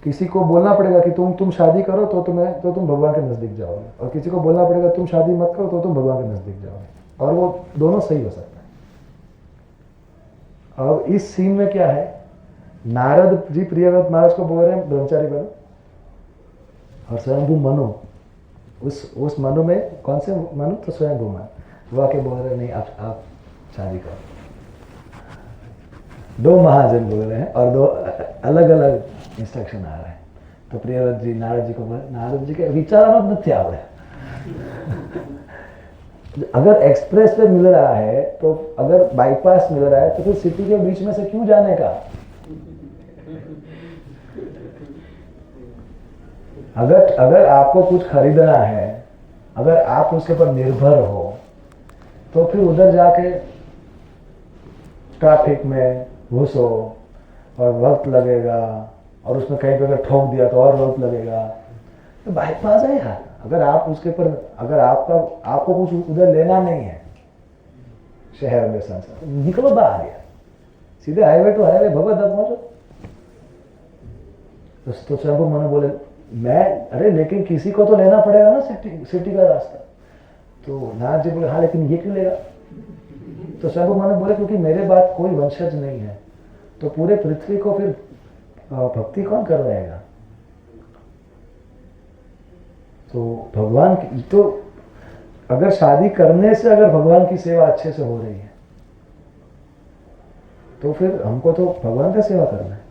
Speaker 1: किसी को बोलना पड़ेगा कि तुम शादी करो तो तुम भगवान के नजदीक जाओगे, और किसी को बोलना पड़ेगा तुम शादी मत करो तो तुम भगवान के नजदीक जाओगे, और वो दोनों सही हो सकता है। अब इस सीन में क्या है, नारद जी प्रियव्रत महाराज को बोल रहे हैं ब्रह्मचारी बनो, और स्वयंभू मनु उस मनु में कौन से मनु, तो स्वयंभू मनु वो आके बोल रहे नहीं आप शादी करो। दो महाजन बोल रहे हैं और दो अलग अलग इंस्ट्रक्शन आ रहे हैं। तो प्रियव्रत जी नारद जी को बोले, नारद जी के विचार मत नहीं आवड़े। अगर एक्सप्रेस पे मिल रहा है तो, अगर बाईपास मिल रहा है तो फिर सिटी के बीच में से क्यों जाने का। अगर आपको कुछ खरीदना है, अगर आप उसके ऊपर निर्भर हो, तो फिर उधर जाके ट्रैफिक में घुसो और वक्त लगेगा, और उसमें कहीं पे अगर ठोक दिया तो और वक्त लगेगा। तो बाईपास है यार, अगर आप उसके पर, अगर आपको कुछ उधर लेना नहीं है शहर में संसार, तो निकलो बाहर यार, सीधे हाईवे टू हाईवे भगवत धाम पहुंचो। तो स्वयं मनु बोले अरे लेकिन किसी को तो लेना पड़ेगा ना सिटी का रास्ता। तो नारद जी बोले हाँ लेकिन ये क्यों लेगा। तो स्वयं मनु बोले क्योंकि मेरे बाद कोई वंशज नहीं है, तो पूरे पृथ्वी को फिर भक्ति कौन करवाएगा। तो भगवान की, तो अगर शादी करने से अगर भगवान की सेवा अच्छे से हो रही है तो फिर हमको तो भगवान का सेवा करना है।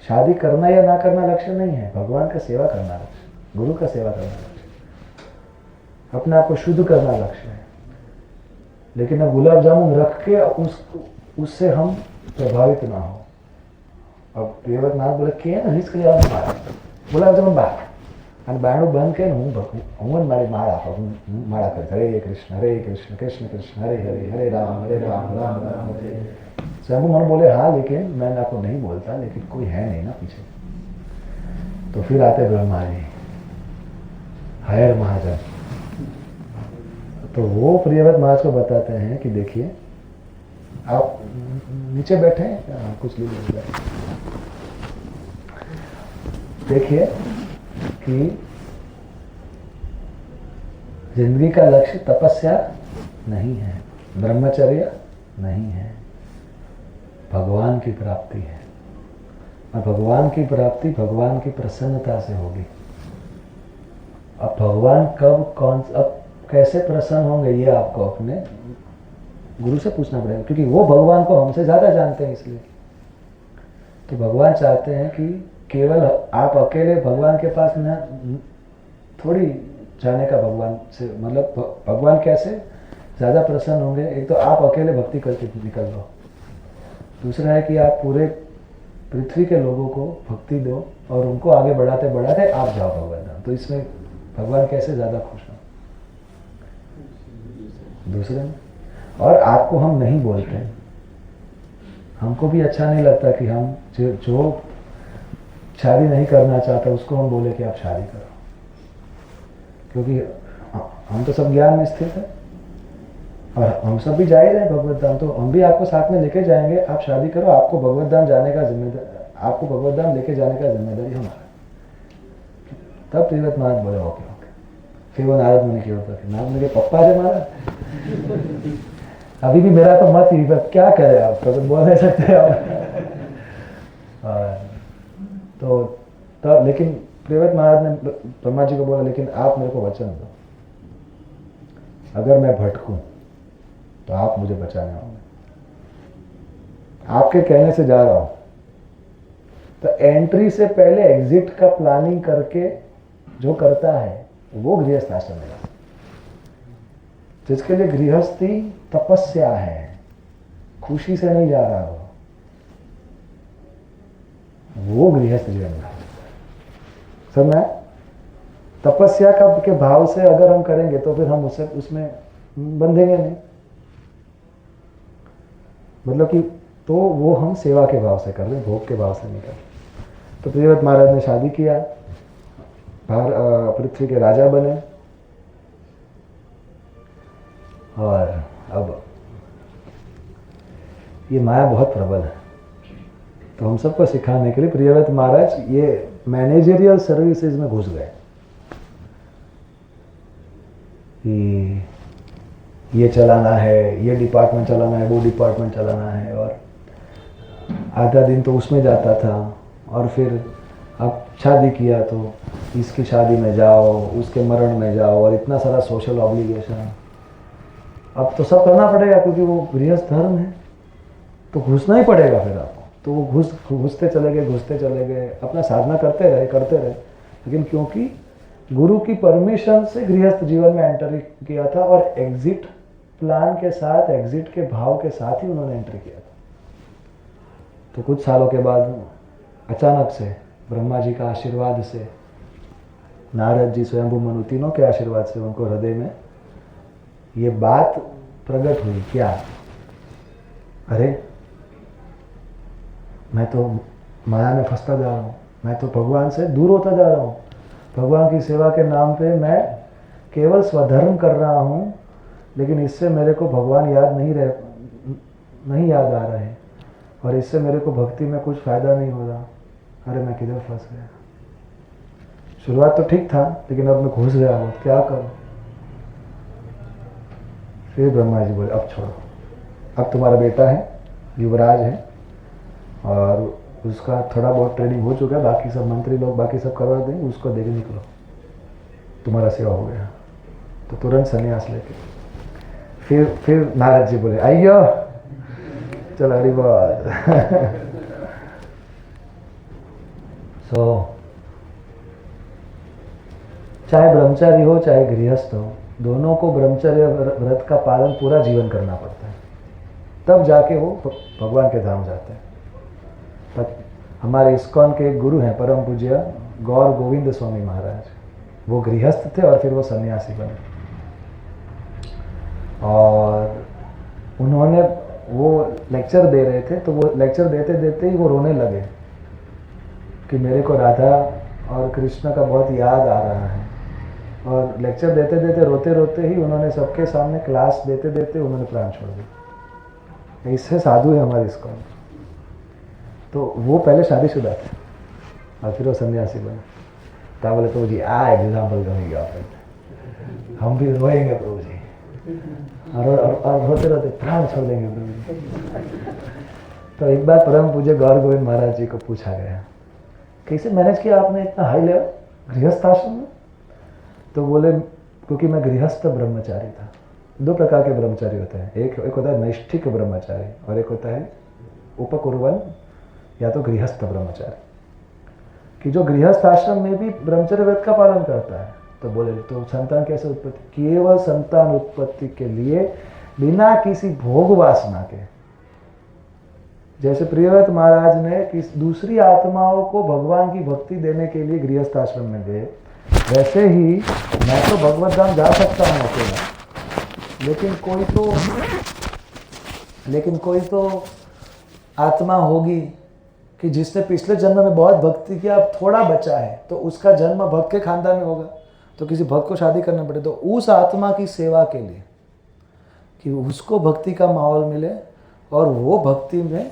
Speaker 1: शादी करना या ना करना लक्ष्य नहीं है, भगवान का सेवा करना लक्ष्य, गुरु का सेवा करना लक्ष्य, अपने आप को शुद्ध करना लक्ष्य है। लेकिन अब गुलाब जामुन रख के उससे हम प्रभावित ना हो। अब प्रियव्रत नाथ बोले के हिचके गुलाब जामुन बार અને બાયણું બંધ કરીને હું જ મારી માળા કરી હરે કૃષ્ણ કૃષ્ણ કૃષ્ણ હરે હરે હરે રામ રામ રામ હરે। स्वयं मन बोले हाँ लेकिन मैं आपको नहीं बोलता, लेकिन कोई है नहीं ना पीछे। तो फिर आते ब्रह्मा जी, हायर महाजन। तो वो प्रियव्रत महाराज को बताते हैं कि देखिए आप नीचे बैठे हैं, कुछ ले लीजिए। देखिए कि जिंदगी का लक्ष्य तपस्या नहीं है, ब्रह्मचर्य नहीं है, भगवान की प्राप्ति है। और भगवान की प्राप्ति भगवान की प्रसन्नता से होगी। अब भगवान अब कैसे प्रसन्न होंगे ये आपको अपने गुरु से पूछना पड़ेगा, क्योंकि वो भगवान को हमसे ज्यादा जानते हैं। इसलिए तो भगवान चाहते हैं कि केवल आप अकेले भगवान के पास न थोड़ी जाने का, भगवान से मतलब भगवान कैसे ज्यादा प्रसन्न होंगे। एक तो आप अकेले भक्ति करके निकल लो, दूसरा है कि आप पूरे पृथ्वी के लोगों को भक्ति दो और उनको आगे बढ़ाते बढ़ाते आप जाओ भगवान धाम। तो इसमें भगवान कैसे ज्यादा खुश हो दूसरे में। और आपको हम नहीं बोलते, हमको भी अच्छा नहीं लगता कि हम जो शादी नहीं करना चाहता उसको हम बोले कि आप शादी करो, क्योंकि हम तो सब ज्ञान में स्थित है और हम सब भी जा ही रहे हैं भगवत धाम। तो हम भी आपको साथ में लेके जाएंगे, आप शादी करो, आपको भगवत धाम जाने का आपको भगवत धाम लेके जाने का जिम्मेदारी हमारा। तब प्रियव्रत महाराज बोले ओके ओके। फिर वो नारद मुनि की होता है, नारद मुनि के पप्पा से मारा अभी भी मेरा तो मत ही, क्या करे आप, तो बोल नहीं सकते आप। तो लेकिन प्रियव्रत महाराज ने ब्रह्मा जी को बोला लेकिन आप मेरे को वचन दो, अगर मैं भटकूं तो आप मुझे बचाने होंगे। आपके कहने से जा रहा हूं, तो एंट्री से पहले एग्जिट का प्लानिंग करके जो करता है वो गृहस्थ आश्रम में, जिसके लिए गृहस्थी तपस्या है, खुशी से नहीं जा रहा वो गृहस्थ जीवन का समझ। तपस्या के भाव से अगर हम करेंगे तो फिर हम उसमें बंधेंगे नहीं, मतलब कि तो वो हम सेवा के भाव से कर रहे, भोग के भाव से नहीं कर रहे। तो प्रियव्रत महाराज ने शादी किया, पृथ्वी के राजा बने। और अब ये माया बहुत प्रबल है, तो हम सबको सिखाने के लिए प्रियव्रत महाराज ये मैनेजरियल सर्विसेज में घुस गए कि ये चलाना है, ये डिपार्टमेंट चलाना है, वो डिपार्टमेंट चलाना है, और आधा दिन तो उसमें जाता था। और फिर अब शादी किया तो इसकी शादी में जाओ, उसके मरण में जाओ, और इतना सारा सोशल ऑब्लिगेशन। अब तो सब करना पड़ेगा क्योंकि वो गृहस्थ धर्म है, तो घुसना ही पड़ेगा फिर आपको। तो वो घुसते चले गए, अपना साधना करते रहे, लेकिन क्योंकि गुरु की परमिशन से गृहस्थ जीवन में एंटर किया था, और एग्जिट प्लान के साथ, एग्जिट के भाव के साथ ही उन्होंने एंटर किया था। तो कुछ सालों के बाद अचानक से ब्रह्मा जी का आशीर्वाद से, नारद जी, स्वयंभू मनु, तीनों के आशीर्वाद से उनको हृदय में ये बात प्रकट हुई। क्या? अरे मैं तो माया में फंसता जा रहा हूँ, मैं तो भगवान से दूर होता जा रहा हूँ, भगवान की सेवा के नाम पे मैं केवल स्वधर्म कर रहा हूँ, लेकिन इससे मेरे को भगवान नहीं याद आ रहे, और इससे मेरे को भक्ति में कुछ फायदा नहीं हो रहा। अरे मैं किधर फंस गया। शुरुआत तो ठीक था, लेकिन अब मैं घुस गया हूँ, क्या करूँ? फिर ब्रह्मा जी बोले अब छोड़ो, अब तुम्हारा बेटा है, युवराज है, और उसका थोड़ा बहुत ट्रेनिंग हो चुका है, बाकी सब मंत्री लोग बाकी सब करवा देंगे, उसको देख निकलो, तुम्हारा सेवा हो गया। तो तुरंत संन्यास लेके फिर नारद जी बोले आइयो, चलो हरी बात। चाहे ब्रह्मचारी हो चाहे गृहस्थ हो, दोनों को ब्रह्मचर्य व्रत का पालन पूरा जीवन करना पड़ता है, तब जाके वो भगवान के धाम जाते हैं। हमारे इस्कॉन के एक गुरु हैं, परम पूज्य गौर गोविंद स्वामी महाराज। वो गृहस्थ थे और फिर वो सन्यासी बने, और उन्होंने वो लेक्चर दे रहे थे, तो वो लेक्चर देते देते ही वो रोने लगे कि मेरे को राधा और कृष्ण का बहुत याद आ रहा है। और लेक्चर देते देते रोते रोते ही उन्होंने सबके सामने क्लास देते देते उन्होंने प्राण छोड़ दिया। इससे साधु है हमारे इस्कॉन। तो वो पहले शादीशुदा थे और फिर वो सन्यासी बने। तो बोले प्रभु जी आ एग्जाम्पल करेंगे आप, हम भी रोएंगे प्रभु जी, और रोते रोते प्राण छोड़ देंगे प्रभु जी। तो एक बार परम पूज्य गौर गोविंद महाराज जी को पूछा गया कैसे मैनेज किया आपने इतना हाई लेवल गृहस्थ आश्रम में? तो बोले क्योंकि मैं गृहस्थ ब्रह्मचारी था। दो प्रकार के ब्रह्मचारी होते हैं, एक होता है नैष्ठिक ब्रह्मचारी और एक होता है उपकुर्वन या तो गृहस्थ ब्रह्मचारी, कि जो गृहस्थ आश्रम में भी ब्रह्मचर्य व्रत का पालन करता है। तो बोले तो संतान कैसे उत्पत्ति? केवल संतान उत्पत्ति के लिए बिना किसी भोग वासना के, जैसे प्रियव्रत महाराज ने किस दूसरी आत्माओं को भगवान की भक्ति देने के लिए गृहस्थ आश्रम में गए, वैसे ही मैं तो भगवत धाम जा सकता हूँ अकेला, लेकिन कोई तो आत्मा होगी कि जिसने पिछले जन्म में बहुत भक्ति किया, अब थोड़ा बचा है, तो उसका जन्म भक्त के खानदान में होगा, तो किसी भक्त को शादी करना पड़े, तो उस आत्मा की सेवा के लिए कि उसको भक्ति का माहौल मिले और वो भक्ति में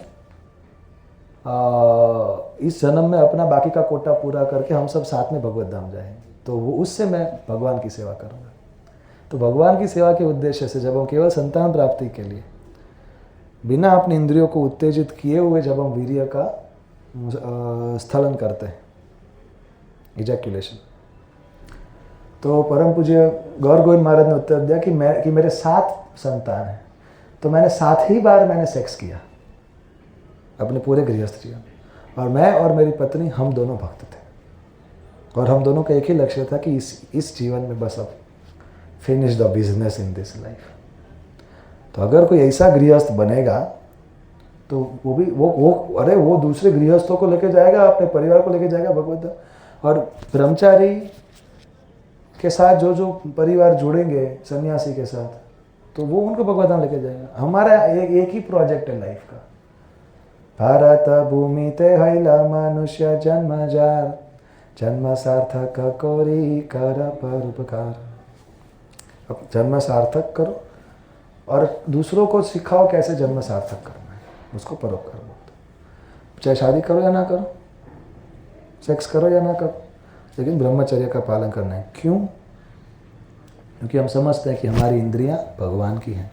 Speaker 1: इस जन्म में अपना बाकी का कोटा पूरा करके हम सब साथ में भगवत धाम जाएंगे, तो वो उससे मैं भगवान की सेवा करूँगा। तो भगवान की सेवा के उद्देश्य से जब हम केवल संतान प्राप्ति के लिए बिना अपनी इंद्रियों को उत्तेजित किए हुए जब हम वीर्य का स्थलन करते हैं, इजैक्यूलेशन, तो परम पूज्य गौर गोविंद महाराज ने उत्तर दिया कि मेरे 7 संतान हैं, तो मैंने 7 ही बार मैंने सेक्स किया अपने पूरे गृहस्थ जीवन, और मैं और मेरी पत्नी हम दोनों भक्त थे, और हम दोनों का एक ही लक्ष्य था कि इस जीवन में बस अब finish the business in this life. तो अगर कोई ऐसा गृहस्थ बनेगा तो वो दूसरे गृहस्थों को लेके जाएगा, अपने परिवार को लेके जाएगा भगवत। और ब्रह्मचारी के साथ जो परिवार जुड़ेंगे सन्यासी के साथ, तो वो उनको भगवत धाम लेके जाएगा। हमारा एक ही प्रोजेक्ट है लाइफ का, भारत भूमि ते हैला मनुष्य जन्म जार, जन्म सार्थक कोरी कर परोपकार। अब जन्म सार्थक करो, और दूसरों को सिखाओ कैसे जन्म सार्थक करना है, उसको परोपकार बोलते हैं। चाहे शादी करो या ना करो, सेक्स करो या ना करो, लेकिन ब्रह्मचर्य का पालन करना है। क्यों? क्योंकि हम समझते हैं कि हमारी इंद्रियां भगवान की हैं।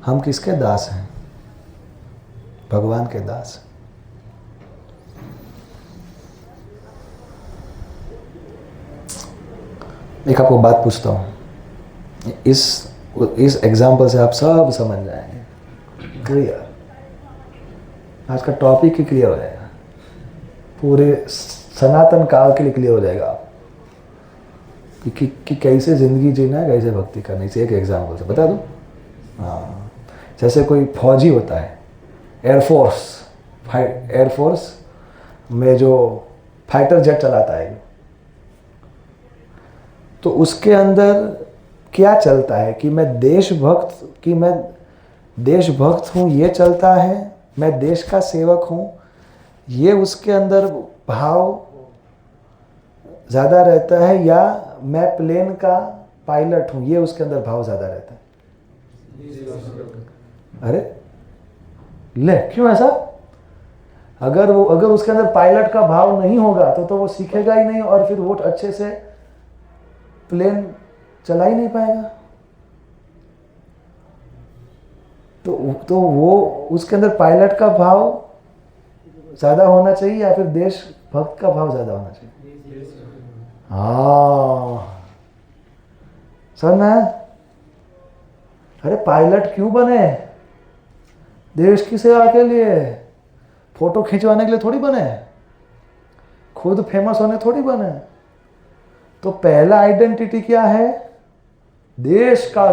Speaker 1: हम किसके दास हैं? भगवान के दास। एक आपको बात पूछता हूँ, इस एग्जाम्पल से आप सब समझ जाएंगे। क्लियर? आज का टॉपिक ही क्लियर हो जाएगा, पूरे सनातन काल के लिए क्लियर हो जाएगा आप कि कैसे जिंदगी जीना है, कैसे भक्ति करनी चाहिए। एक एग्जाम्पल से बता दूँ। हाँ, जैसे कोई फौजी होता है, एयरफोर्स में जो फाइटर जेट चलाता है, तो उसके अंदर क्या चलता है कि मैं देशभक्त हूँ, ये चलता है, मैं देश का सेवक हूँ, ये उसके अंदर भाव ज़्यादा रहता है, या मैं प्लेन का पायलट हूँ, ये उसके अंदर भाव ज़्यादा रहता है? अरे ले, क्यों ऐसा? अगर उसके अंदर पायलट का भाव नहीं होगा तो वो सीखेगा ही नहीं, और फिर वो अच्छे से प्लेन चला ही नहीं पाएगा। तो वो उसके अंदर पायलट का भाव ज्यादा होना चाहिए या फिर देशभक्त का भाव ज्यादा होना चाहिए? हाँ, समझना है? अरे पायलट क्यों बने? देश की सेवा के लिए, फोटो खिंचवाने के लिए थोड़ी बने, खुद फेमस होने थोड़ी बने। तो पहला आइडेंटिटी क्या है? देश का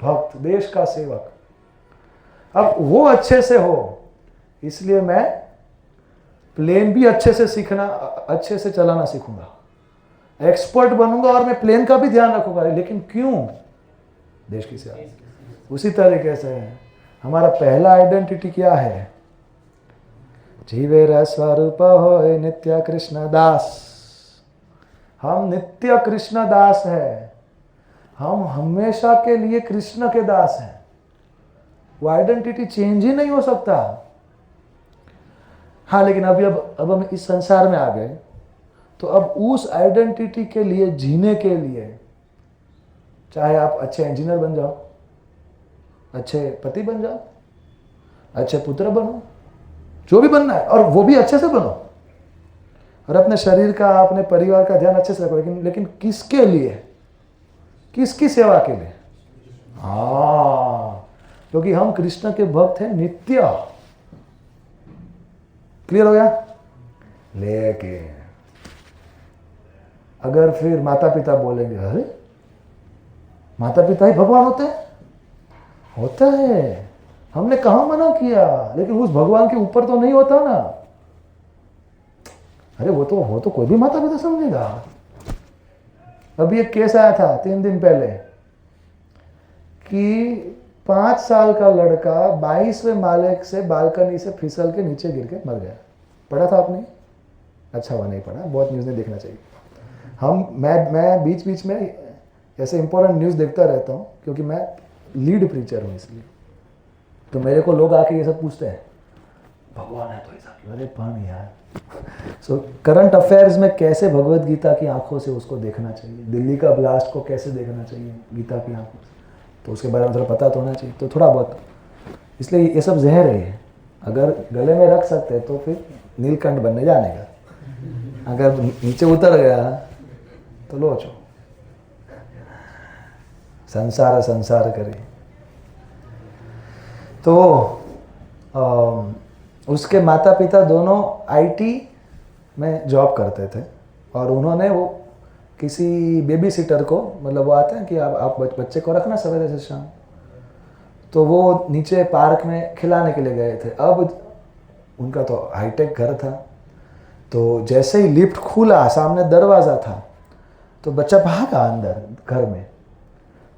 Speaker 1: भक्त, देश का सेवक। अब वो अच्छे से हो, इसलिए मैं प्लेन भी अच्छे से चलाना सीखूंगा, एक्सपर्ट बनूंगा, और मैं प्लेन का भी ध्यान रखूंगा। लेकिन क्यों? देश की सेवा। उसी तरीके से हमारा पहला आइडेंटिटी क्या है? जीवेर स्वरूप होय नित्य कृष्ण दास। हम नित्य कृष्ण दास है, हम हमेशा के लिए कृष्ण के दास हैं। वो आइडेंटिटी चेंज ही नहीं हो सकता। हाँ, लेकिन अब हम इस संसार में आ गए, तो अब उस आइडेंटिटी के लिए जीने के लिए, चाहे आप अच्छे इंजीनियर बन जाओ, अच्छे पति बन जाओ, अच्छे पुत्र बनो, जो भी बनना है, और वो भी अच्छे से बनो, और अपने शरीर का, अपने परिवार का ध्यान अच्छे से रखो। लेकिन किसके लिए? किसकी सेवा के लिए? हाँ, क्योंकि हम कृष्ण के भक्त हैं नित्य। क्लियर हो गया? लेकिन अगर फिर माता पिता बोलेंगे, अरे माता पिता ही भगवान होता है, हमने कहाँ मना किया, लेकिन उस भगवान के ऊपर तो नहीं होता ना। अरे वो तो कोई भी माता पिता समझेगा। अभी एक केस आया था 3 दिन पहले कि 5 साल का लड़का 22वें माले से बालकनी से फिसल के नीचे गिर के मर गया। पढ़ा था आपने? अच्छा हुआ नहीं पढ़ा, बहुत न्यूज़ नहीं देखना चाहिए। मैं बीच बीच में ऐसे इंपॉर्टेंट न्यूज़ देखता रहता हूँ, क्योंकि मैं लीड प्रीचर हूँ, इसलिए तो मेरे को लोग आके ये सब पूछते हैं, भगवान है तो ऐसा क्यों? अरे पान यार। सो करंट अफेयर्स में कैसे भगवत गीता की आंखों से उसको देखना चाहिए, दिल्ली का ब्लास्ट को कैसे देखना चाहिए गीता की आंखों से, तो उसके बारे में थोड़ा पता तो होना चाहिए, तो थोड़ा बहुत। इसलिए ये सब जहर है, अगर गले में रख सकते तो फिर नीलकंठ बनने जाने का, अगर नीचे उतर गया तो लोचो, संसार करे। तो उसके माता पिता दोनों आईटी में जॉब करते थे, और उन्होंने वो किसी बेबी सिटर को, मतलब वो आते हैं कि आप बच्चे को रखना सवेरे से शाम, तो वो नीचे पार्क में खिलाने के लिए गए थे। अब उनका तो हाईटेक घर था, तो जैसे ही लिफ्ट खुला, सामने दरवाज़ा था, तो बच्चा भागा अंदर घर में,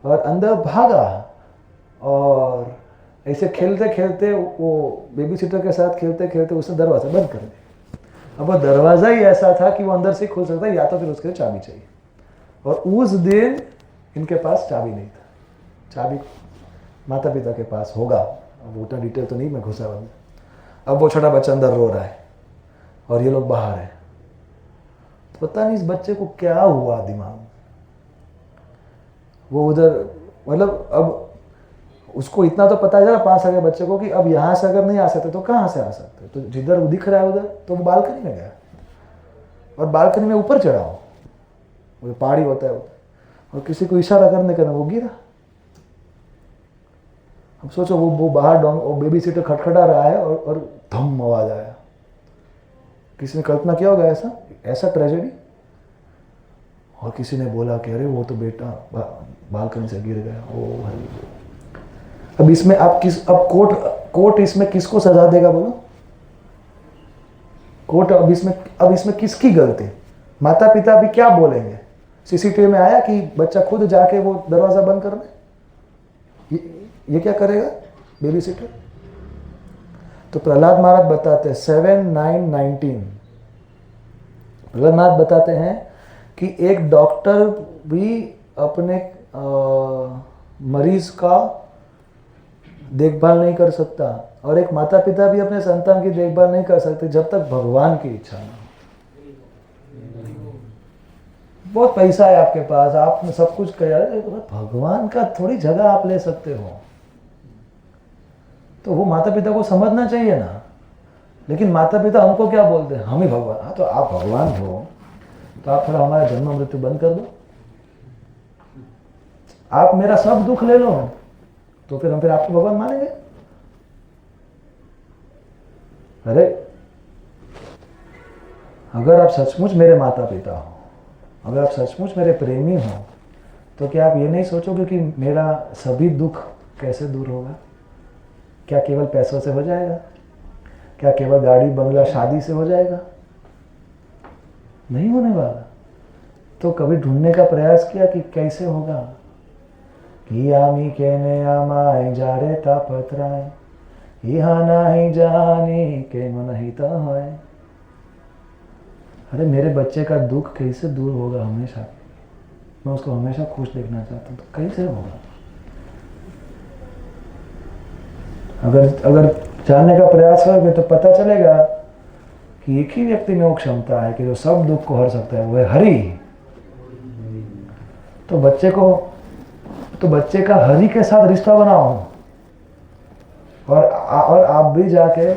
Speaker 1: और अंदर भागा, और ऐसे खेलते खेलते वो बेबी सिटर के साथ खेलते खेलते उसने दरवाज़ा बंद कर दिया। अब वो दरवाज़ा ही ऐसा था कि वो अंदर से खुल सकता है, या तो फिर उसके लिए चाबी चाहिए, और उस दिन इनके पास चाबी नहीं था। चाबी माता पिता के पास होगा, अब उतना डिटेल तो नहीं मैं घुसा बंद। अब वो छोटा बच्चा अंदर रो रहा है और ये लोग बाहर है, तो पता नहीं इस बच्चे को क्या हुआ दिमाग, वो उधर मतलब अब उसको इतना तो पता चला 5 साल के बच्चे को कि अब यहाँ से अगर नहीं आ सकते तो कहाँ से आ सकते, तो जिधर वो दिख रहा है उधर, तो वो बालकनी में गया और बालकनी में ऊपर चढ़ा हो, वो पहाड़ी होता है उधर, और किसी को इशारा करने का ना वो गिरा। अब सोचो वो बाहर वो बेबी सीटर खटखटा रहा है और धम आवाज आया। किसी ने कल्पना किया होगा ऐसा ट्रेजेडी, और किसी ने बोला कि अरे वो तो बेटा बालकनी से गिर गया। ओ भाई, अब इसमें आप कोर्ट इसमें किसको सजा देगा बोलो? कोर्ट अब इसमें किसकी गलती? माता पिता भी क्या बोलेंगे? सीसीटीवी में आया कि बच्चा खुद जाके वो दरवाजा बंद कर ले, ये क्या करेगा बेबी सिटर? तो प्रहलाद महाराज बताते हैं 7-9-19, प्रहलाद महाराज बताते हैं कि एक डॉक्टर भी अपने मरीज का देखभाल नहीं कर सकता और एक माता पिता भी अपने संतान की देखभाल नहीं कर सकते जब तक भगवान की इच्छा ना हो। बहुत पैसा है आपके पास, आपने सब कुछ किया, भगवान का थोड़ी जगह आप ले सकते हो, तो वो माता पिता को समझना चाहिए ना। लेकिन माता पिता हमको क्या बोलते हैं, हम ही भगवान। हाँ, तो आप भगवान हो तो आप थोड़ा हमारा जन्म मृत्यु बंद कर दो, आप मेरा सब दुख ले लो, तो फिर हम आपको भगवान मानेंगे। अरे अगर आप सचमुच मेरे माता पिता हो, अगर आप सचमुच मेरे प्रेमी हो, तो क्या आप ये नहीं सोचोगे कि मेरा सभी दुख कैसे दूर होगा? क्या केवल पैसों से हो जाएगा? क्या केवल गाड़ी बंगला शादी से हो जाएगा? नहीं होने वाला। तो कभी ढूंढने का प्रयास किया कि कैसे होगा? कि आमी कहने आमाय जा रे तापत्राय, यहाँ नहीं जाने के मन हिता है। अरे मेरे बच्चे का दुख कैसे दूर होगा? हमेशा मैं उसको हमेशा खुश देखना चाहता हूँ, तो कैसे होगा? अगर जानने का प्रयास करोगे तो पता चलेगा कि एक ही व्यक्ति में वो क्षमता है कि जो सब दुख को हर सकता है, वो है हरि। तो बच्चे का हरि के साथ रिश्ता बनाओ और आप भी जाके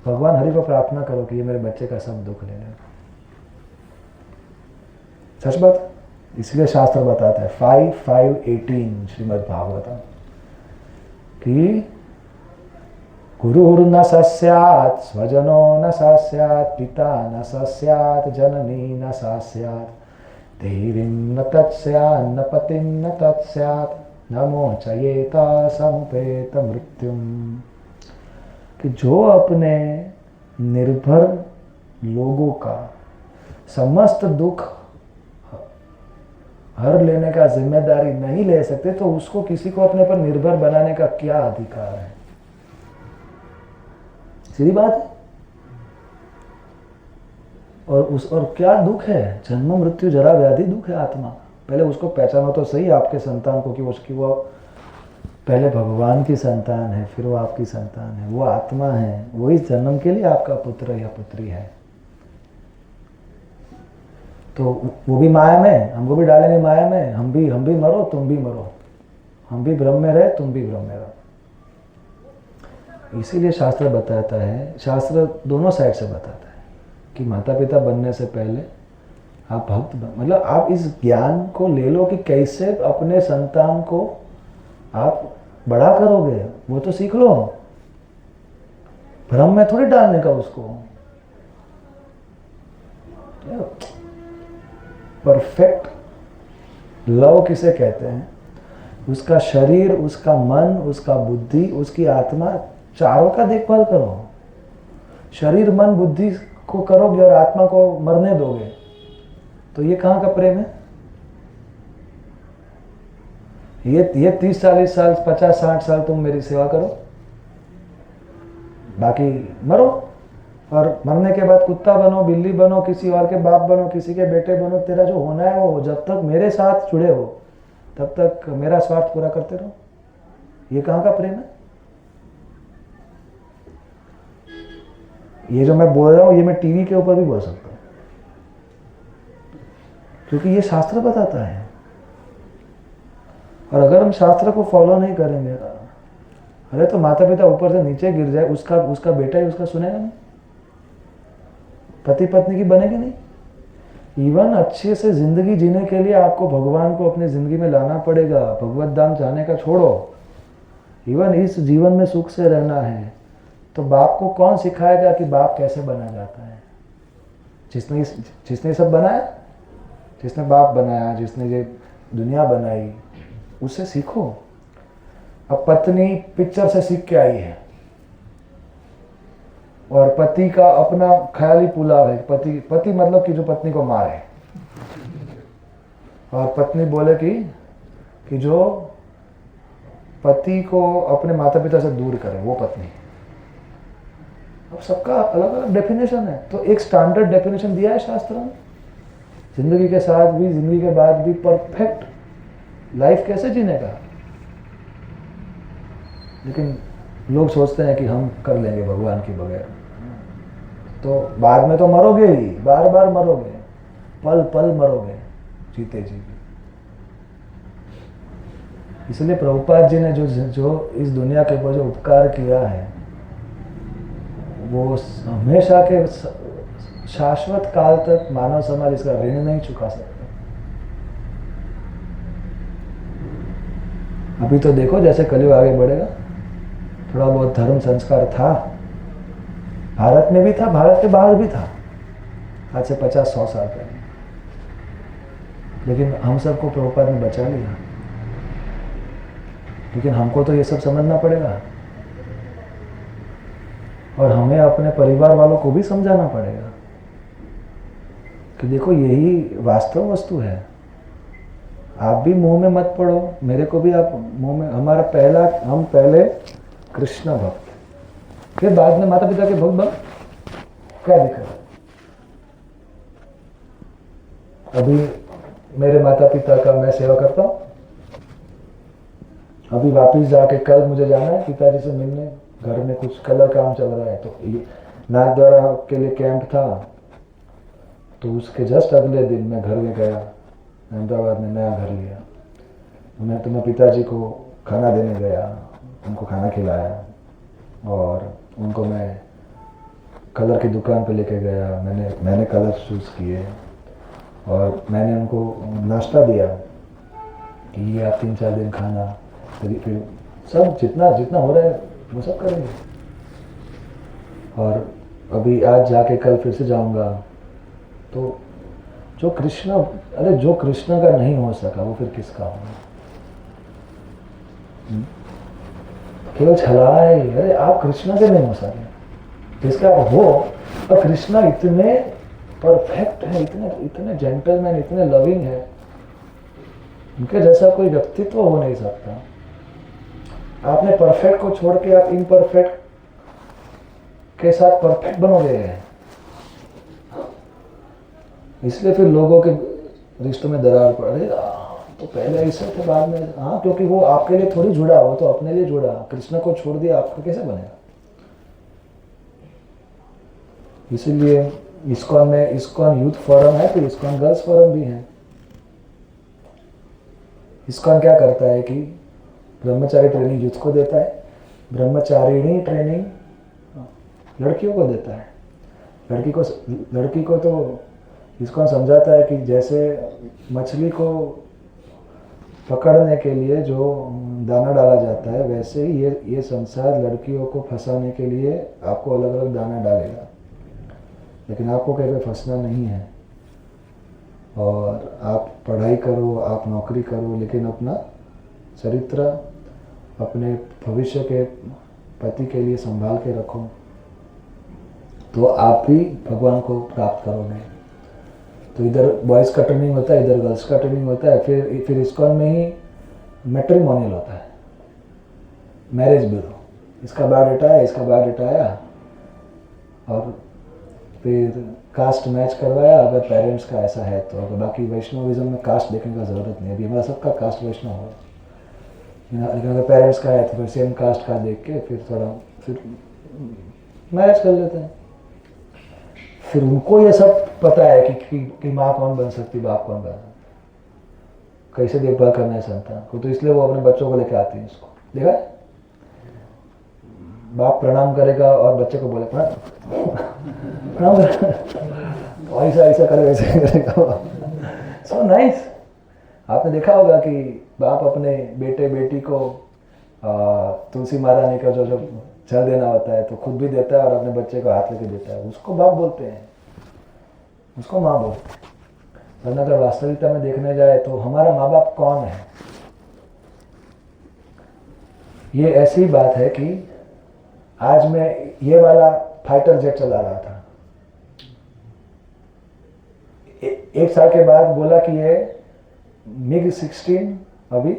Speaker 1: भगवान हरि को प्रार्थना करो कि ये मेरे बच्चे का सब दुख ले ले। सच बात, इसलिए शास्त्र बताता है 5:5-18 श्रीमद् भागवतम कि गुरुर् न सस्यात् स्वजनो न सस्यात् पिता न सस्यात् जननी न सस्यात् धीरिं न तत्स्यात् न पतिं न तत्स्यात् न मोचयेत समुपेत मृत्युम। कि जो अपने निर्भर लोगों का समस्त दुख हर लेने का जिम्मेदारी नहीं ले सकते, तो उसको किसी को अपने पर निर्भर बनाने का क्या अधिकार है? सीधी बात है। और क्या दुख है? जन्म मृत्यु जरा व्याधि दुख है आत्मा। पहले उसको पहचानो तो सही आपके संतान को, कि वो पहले भगवान की संतान है, फिर वो आपकी संतान है, वो आत्मा है, वो इस जन्म के लिए आपका पुत्र या पुत्री है। तो वो भी माया में, हमको भी डालेंगे माया में। हम भी मरो, तुम भी मरो, हम भी भ्रम में रहे, तुम भी भ्रम में रहो। इसीलिए शास्त्र बताता है, शास्त्र दोनों साइड से बताता है कि माता पिता बनने से पहले आप भक्त मतलब आप इस ज्ञान को ले लो कि कैसे अपने संतान को आप बड़ा करोगे, वो तो सीख लो। भ्रम में थोड़ी डालने का उसको। परफेक्ट लव किसे कहते हैं? उसका शरीर, उसका मन, उसका बुद्धि, उसकी आत्मा, चारों का देखभाल करो। शरीर मन बुद्धि को करोगे और आत्मा को मरने दोगे, तो ये कहाँ का प्रेम है? ये 30-40 साल 50-60 साल तुम मेरी सेवा करो, बाकी मरो, और मरने के बाद कुत्ता बनो, बिल्ली बनो, किसी और के बाप बनो, किसी के बेटे बनो, तेरा जो होना है वो, जब तक मेरे साथ जुड़े हो तब तक मेरा स्वार्थ पूरा करते रहो। ये कहाँ का प्रेम है? ये जो मैं बोल रहा हूँ ये मैं टीवी के ऊपर भी बोल सकता हूँ, क्योंकि ये शास्त्र बताता है। और अगर हम शास्त्र को फॉलो नहीं करेंगे, अरे तो माता पिता ऊपर से नीचे गिर जाए, उसका बेटा ही उसका सुनेगा नहीं, पति पत्नी की बनेगी नहीं। इवन अच्छे से जिंदगी जीने के लिए आपको भगवान को अपनी जिंदगी में लाना पड़ेगा। भगवत धाम जाने का छोड़ो, इवन इस जीवन में सुख से रहना है तो बाप को कौन सिखाएगा कि बाप कैसे बना जाता है? जिसने सब बनाया, जिसने बाप बनाया, जिसने ये दुनिया बनाई, उससे सीखो। अब पत्नी पिक्चर से सीख के आई है और पति का अपना ख्याली पुलाव है। पति मतलब कि जो पत्नी को मारे, और पत्नी बोले कि जो पति को अपने माता पिता से दूर करे, वो पत्नी। अब सबका अलग अलग डेफिनेशन है, तो एक स्टैंडर्ड डेफिनेशन दिया है शास्त्र में। जिंदगी के साथ भी, जिंदगी के बाद भी परफेक्ट लाइफ कैसे जीने का। लेकिन लोग सोचते हैं कि हम कर लेंगे भगवान की बगैर, तो बाद में तो मरोगे ही, बार बार मरोगे, पल पल मरोगे जीते जी। इसलिए प्रभुपाद जी ने जो इस दुनिया के ऊपर जो उपकार किया है, वो हमेशा के शाश्वत काल तक मानव समाज इसका ऋण नहीं चुका सकता। अभी तो देखो जैसे कलयुग आगे बढ़ेगा, थोड़ा बहुत धर्म संस्कार था, भारत में भी था, भारत के बाहर भी था, आज से 50-100 साल पहले। लेकिन हम सबको प्रभुपाद ने बचा लिया। लेकिन हमको तो ये सब समझना पड़ेगा, और हमें अपने परिवार वालों को भी समझाना पड़ेगा कि देखो यही वास्तव वस्तु है। आप भी मुंह में मत पड़ो, मेरे को भी आप मुंह में। हम पहले कृष्ण भक्त, फिर बाद में माता पिता के भक्त बन, क्या दिक्कत है? अभी मेरे माता पिता का मैं सेवा करता हूँ, अभी वापिस जाके कल मुझे जाना है पिताजी से मिलने, घर में कुछ कलर काम चल रहा है, तो नाथद्वारा के लिए कैंप था, तो उसके जस्ट अगले दिन मैं घर में गया, अहमदाबाद में नया घर लिया। मैं पिताजी को खाना देने गया, उनको खाना खिलाया, और उनको मैं कलर की दुकान पे लेके गया। मैंने कलर चूज़ किए, और मैंने उनको नाश्ता दिया कि ये आप 3-4 दिन खाना, फिर सब जितना हो रहा है वो सब करेंगे। और अभी आज जाके कल फिर से जाऊंगा, तो जो कृष्ण का नहीं हो सका वो फिर किसका होगा? केवल छला है। अरे आप कृष्ण के नहीं हो सके, जिसका आप हो। और कृष्ण इतने परफेक्ट है, इतने जेंटलमैन, इतने लविंग है, उनके जैसा कोई व्यक्तित्व हो नहीं सकता। आपने परफेक्ट को छोड़ के आप इम्परफेक्ट के साथ परफेक्ट बनोगे, इसलिए फिर लोगों के रिश्तों में दरार पड़ रही। तो पहले ऐसे थे, बाद में हाँ, क्योंकि वो आपके लिए थोड़ी जुड़ा, वो तो अपने लिए जुड़ा। कृष्ण को छोड़ दिया, आपको कैसे बनेगा? इसीलिए इस्कॉन यूथ फोरम है, तो इस्कॉन गर्ल्स फोरम भी है। इस्कॉन क्या करता है कि ब्रह्मचारी ट्रेनिंग यूथ को देता है, ब्रह्मचारिणी ट्रेनिंग लड़कियों को देता है। लड़की को तो इस्कॉन समझाता है कि जैसे मछली को पकड़ने के लिए जो दाना डाला जाता है, वैसे ही ये संसार लड़कियों को फंसाने के लिए आपको अलग अलग दाना डालेगा, लेकिन आपको कहीं पे फंसना नहीं है। और आप पढ़ाई करो, आप नौकरी करो, लेकिन अपना चरित्र, अपने भविष्य के पति के लिए संभाल के रखो, तो आप भी भगवान को प्राप्त करोगे। तो इधर बॉयज़ का ट्रेनिंग होता है, इधर गर्ल्स का ट्रेनिंग होता है। फिर इस्कॉन में ही मैट्रिमोनियल होता है, मैरिज ब्यूरो। इसका बायोडाटा है, इसका बायोडाटा आया, और फिर कास्ट मैच करवाया, अगर पेरेंट्स का ऐसा है तो। अगर बाकी वैष्णविज्म में कास्ट देखने का ज़रूरत नहीं है, अभी हमारा सबका कास्ट वैष्णव हो। लेकिन अगर पेरेंट्स का है तो फिर सेम कास्ट का देख के फिर थोड़ा फिर मैरिज कर लेते हैं। फिर उनको ये सब पता है कि माँ कौन बन सकती, बाप कौन बन सकता, कैसे देखभाल करना है संतान को, तो इसलिए वो अपने बच्चों को लेके आती है। इसको देखा है, बाप प्रणाम करेगा और बच्चे को बोले प्रणाम करेगा, ऐसा ऐसा करे वैसे करेगा। So nice. आपने देखा होगा कि बाप अपने बेटे बेटी को तुलसी महारानी का जो जल देना होता है तो खुद भी देता है और अपने बच्चे को हाथ लेके देता है, उसको बाप बोलते हैं, उसको माँ बोलते हैं। वरना अगर वास्तविकता में देखने जाए तो हमारा माँ बाप कौन है? ये ऐसी बात है कि आज मैं ये वाला फाइटर जेट चला रहा था, एक साल के बाद बोला कि ये MiG-16 अभी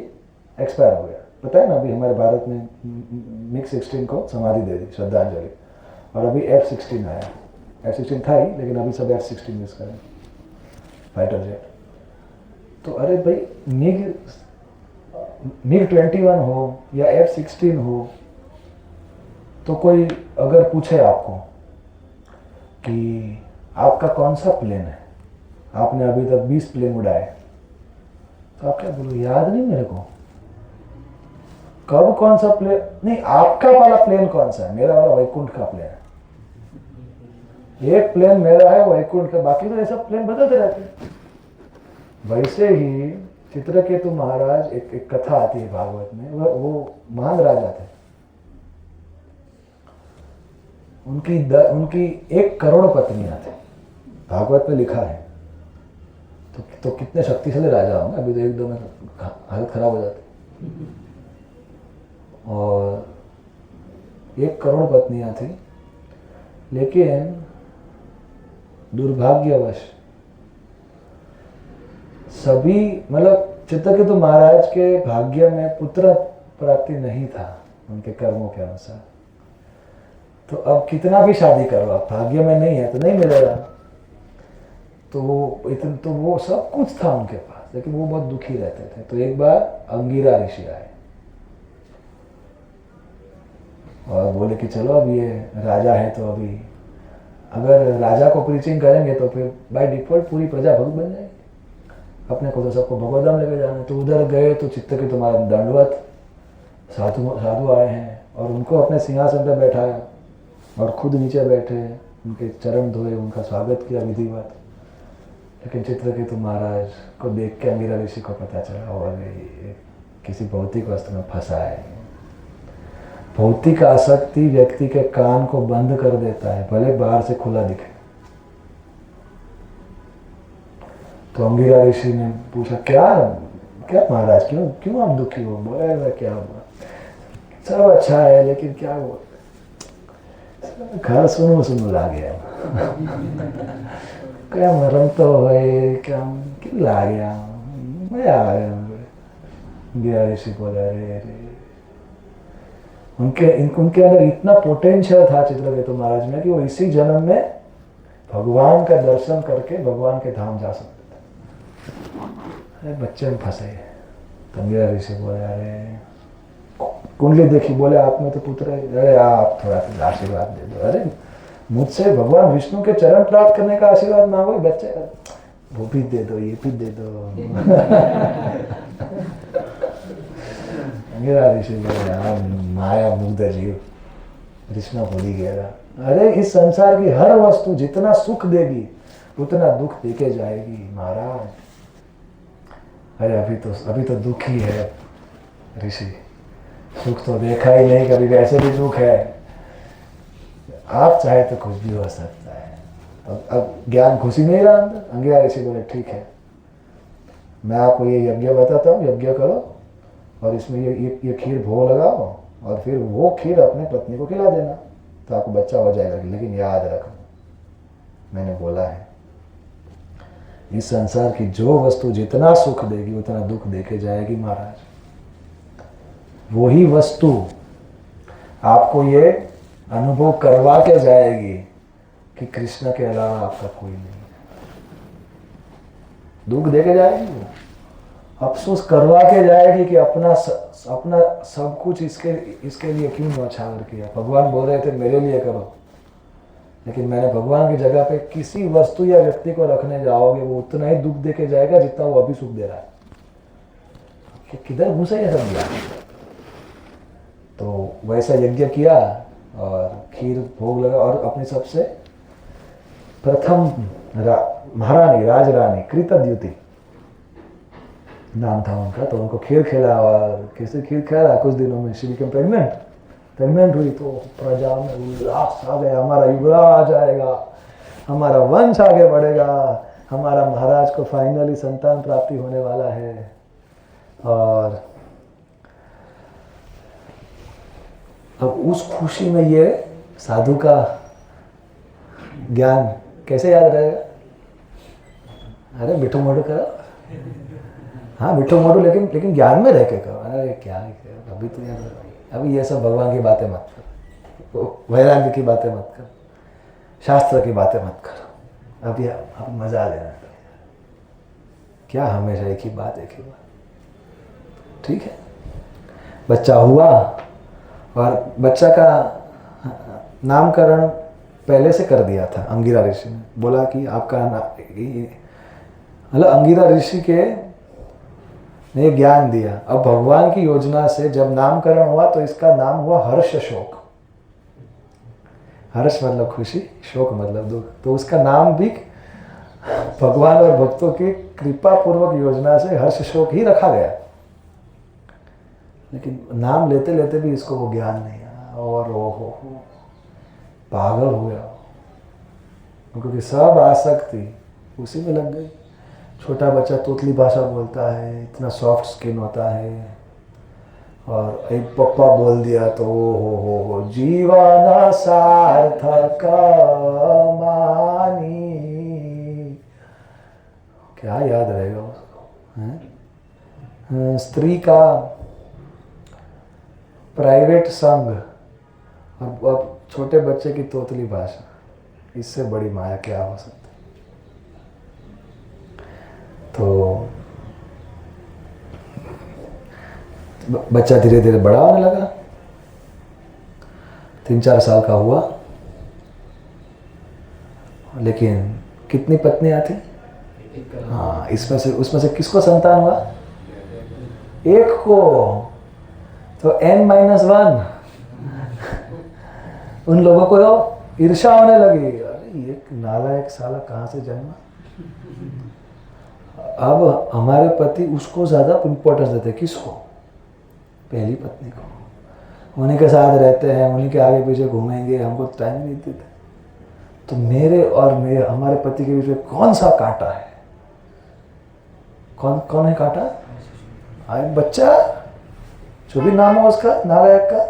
Speaker 1: एक्सपायर हो गया। पता है ना, अभी हमारे भारत में MiG-16 को समाधि दे दी, श्रद्धांजलि, और अभी F-16 आया। F-16 था ही, लेकिन अभी सब F-16 यूज करें, फाइटर जेट। तो अरे भाई, MiG-21 हो या F-16 हो, तो कोई अगर पूछे आपको कि आपका कौन सा प्लेन है, आपने अभी तक 20 प्लेन उड़ाए, तो आप क्या बोलो? याद नहीं मेरे को, कब कौन सा प्लेन? नहीं, आपका वाला प्लेन कौन सा है? मेरा वाला वैकुंठ का प्लेन है। एक प्लेन मेरा है वैकुंठ का, बाकी तो ऐसा प्लेन बदलते रहते हैं। वैसे ही चित्रकेतु महाराज, एक कथा आती है भागवत में, वो महान राजा थे, उनकी 1 करोड़ पत्नियां थी, भागवत में लिखा है। तो कितने शक्तिशाली राजा होंगे, अभी तो एकदम हालत खराब हो जाती। और 1 करोड़ पत्नियां थी, लेकिन दुर्भाग्यवश सभी, मतलब चित्रकेतु महाराज के भाग्य में पुत्र प्राप्ति नहीं था उनके कर्मों के अनुसार। तो अब कितना भी शादी करो, आप भाग्य में नहीं है तो नहीं मिलेगा। तो वो सब कुछ था उनके पास, लेकिन वो बहुत दुखी रहते थे। तो एक बार अंगिरा ऋषि आए और बोले कि चलो, अब ये राजा है तो अभी अगर राजा को प्रीचिंग करेंगे तो फिर बाय डिफॉल्ट पूरी प्रजा भक्त बन जाएगी, अपने को तो सबको भगवत धाम लेके जाना है। तो उधर गए तो चित्रकेतु महाराज दंडवत, साधु आए हैं और उनको अपने सिंहासन पर बैठाया और खुद नीचे बैठे, उनके चरण धोए, उनका स्वागत किया विधिवत। लेकिन चित्रकेतु महाराज को देख के अंगिरा ऋषि को पता चला, और किसी भौतिक वस्तु में फंसा है। भौतिक आसक्ति व्यक्ति के कान को बंद कर देता है, भले बाहर से खुला दिखे। तो अंगिरा ऋषि ने पूछा, क्या महाराज, क्यों आप दुखी हो? बोले, क्या हुआ? सब अच्छा है, लेकिन क्या हुआ? घर सुनो लागे क्या मरम तो है, क्या क्यों लागे मजा आ गया। अंगिरा ऋषि बोला, अरे उनके अंदर इतना पोटेंशियल था चित्रकेतु महाराज में कि वो इसी जन्म में भगवान का दर्शन करके भगवान के धाम जा सकते थे। अरे बच्चे में फंसे। तो अंगिरा ऋषि बोले, अरे कुंडली देखी, बोले आप में तो पुत्र है, अरे आप थोड़ा आशीर्वाद दे दो। अरे मुझसे भगवान विष्णु के चरण प्राप्त करने का आशीर्वाद मांगो, बच्चे वो भी दे दो, ये भी दे दो। अंगिरा ऋषि बोले, माया मुग्ध जीव, कृष्ण भूल ही गया। अरे इस संसार की हर वस्तु जितना सुख देगी उतना दुख देके जाएगी महाराज। अरे अभी तो दुख ही है ऋषि, सुख तो देखा ही नहीं कभी, वैसे भी दुख है। आप चाहे तो कुछ भी हो सकता है। अब ज्ञान घुस ही नहीं रहा अंदर। अंगिरा ऋषि बोले, ठीक है, मैं आपको ये यज्ञ बताता हूँ, यज्ञ करो और इसमें ये खीर भोग लगाओ और फिर वो खीर अपने पत्नी को खिला देना, तो आपको बच्चा हो जाएगा। लेकिन याद रखो, मैंने बोला है, इस संसार की जो वस्तु जितना सुख देगी उतना दुख देके जाएगी महाराज। वही वस्तु आपको ये अनुभव करवा के जाएगी कि कृष्ण के अलावा आपका कोई नहीं। दुख देके जाएगी वो। अफसोस करवा के जाएगी कि अपना सब कुछ इसके लिए क्यों न्यौछावर किया। भगवान बोल रहे थे मेरे लिए करो, लेकिन मैंने भगवान की जगह पे किसी वस्तु या व्यक्ति को रखने जाओगे वो उतना ही दुख दे के जाएगा जितना वो अभी सुख दे रहा है। कि किधर घुसे ये सब दिया। तो वैसा यज्ञ किया और खीर भोग लगा और अपनी सबसे प्रथम महारानी राजरानी कृतद्युति नाम था उनका, तो उनको खीर खिला और कैसे खीर खिला, कुछ दिनों में शी बिकेम प्रेग्नेंट हुई। तो प्रजा में उल्लास आ गया, हमारा युवराज आएगा, हमारा वंश आगे बढ़ेगा, हमारा महाराज को फाइनली संतान प्राप्ति होने वाला है। और अब उस खुशी में ये साधु का ज्ञान कैसे याद रहेगा? अरे मिठो मोटो करो, हाँ मिठो मोटो, लेकिन ज्ञान में रह के करो। अरे क्या अभी तो याद, अभी ये सब भगवान की बातें मत करो, वैराग्य की बातें मत करो, शास्त्र की बातें मत करो। अभी मजा लेना, क्या हमेशा एक ही बात। ठीक है, बच्चा हुआ और बच्चा का नामकरण पहले से कर दिया था अंगिरा ऋषि ने। बोला कि आपका मतलब अंगिरा ऋषि के ने ज्ञान दिया। अब भगवान की योजना से जब नामकरण हुआ तो इसका नाम हुआ हर्ष शोक। हर्ष मतलब खुशी, शोक मतलब दुख। तो उसका नाम भी भगवान और भक्तों की कृपा पूर्वक योजना से हर्ष शोक ही रखा गया। लेकिन नाम लेते लेते भी इसको वो ज्ञान नहीं आया और वो पागल हो गया, क्योंकि सब आसक्ति उसी में लग गई। छोटा बच्चा तोतली भाषा बोलता है, इतना सॉफ्ट स्किन होता है, और एक पप्पा बोल दिया तो हो जीवन सार्थक मानी। क्या याद रहेगा उसको? स्त्री का प्राइवेट संग, अब छोटे बच्चे की तोतली भाषा, इससे बड़ी माया क्या हो सकती। तो बच्चा धीरे धीरे बड़ा होने लगा, 3-4 साल का हुआ। लेकिन कितनी पत्नियां थी? हाँ, उसमें से किसको संतान हुआ? एक को। तो n-1 उन लोगों को ईर्ष्या होने लगी। अरे ये नालायक साला कहाँ से जन्मा। अब हमारे पति उसको ज्यादा इंपॉर्टेंस देते। किसको? पहली पत्नी को। उन्हीं के साथ रहते हैं, उन्हीं के आगे पीछे घूमेंगे, हमको टाइम नहीं देते। तो मेरे और हमारे पति के बीच में कौन सा कांटा है? कौन है कांटा? आए बच्चा, जो भी नाम हो उसका, नालायक का।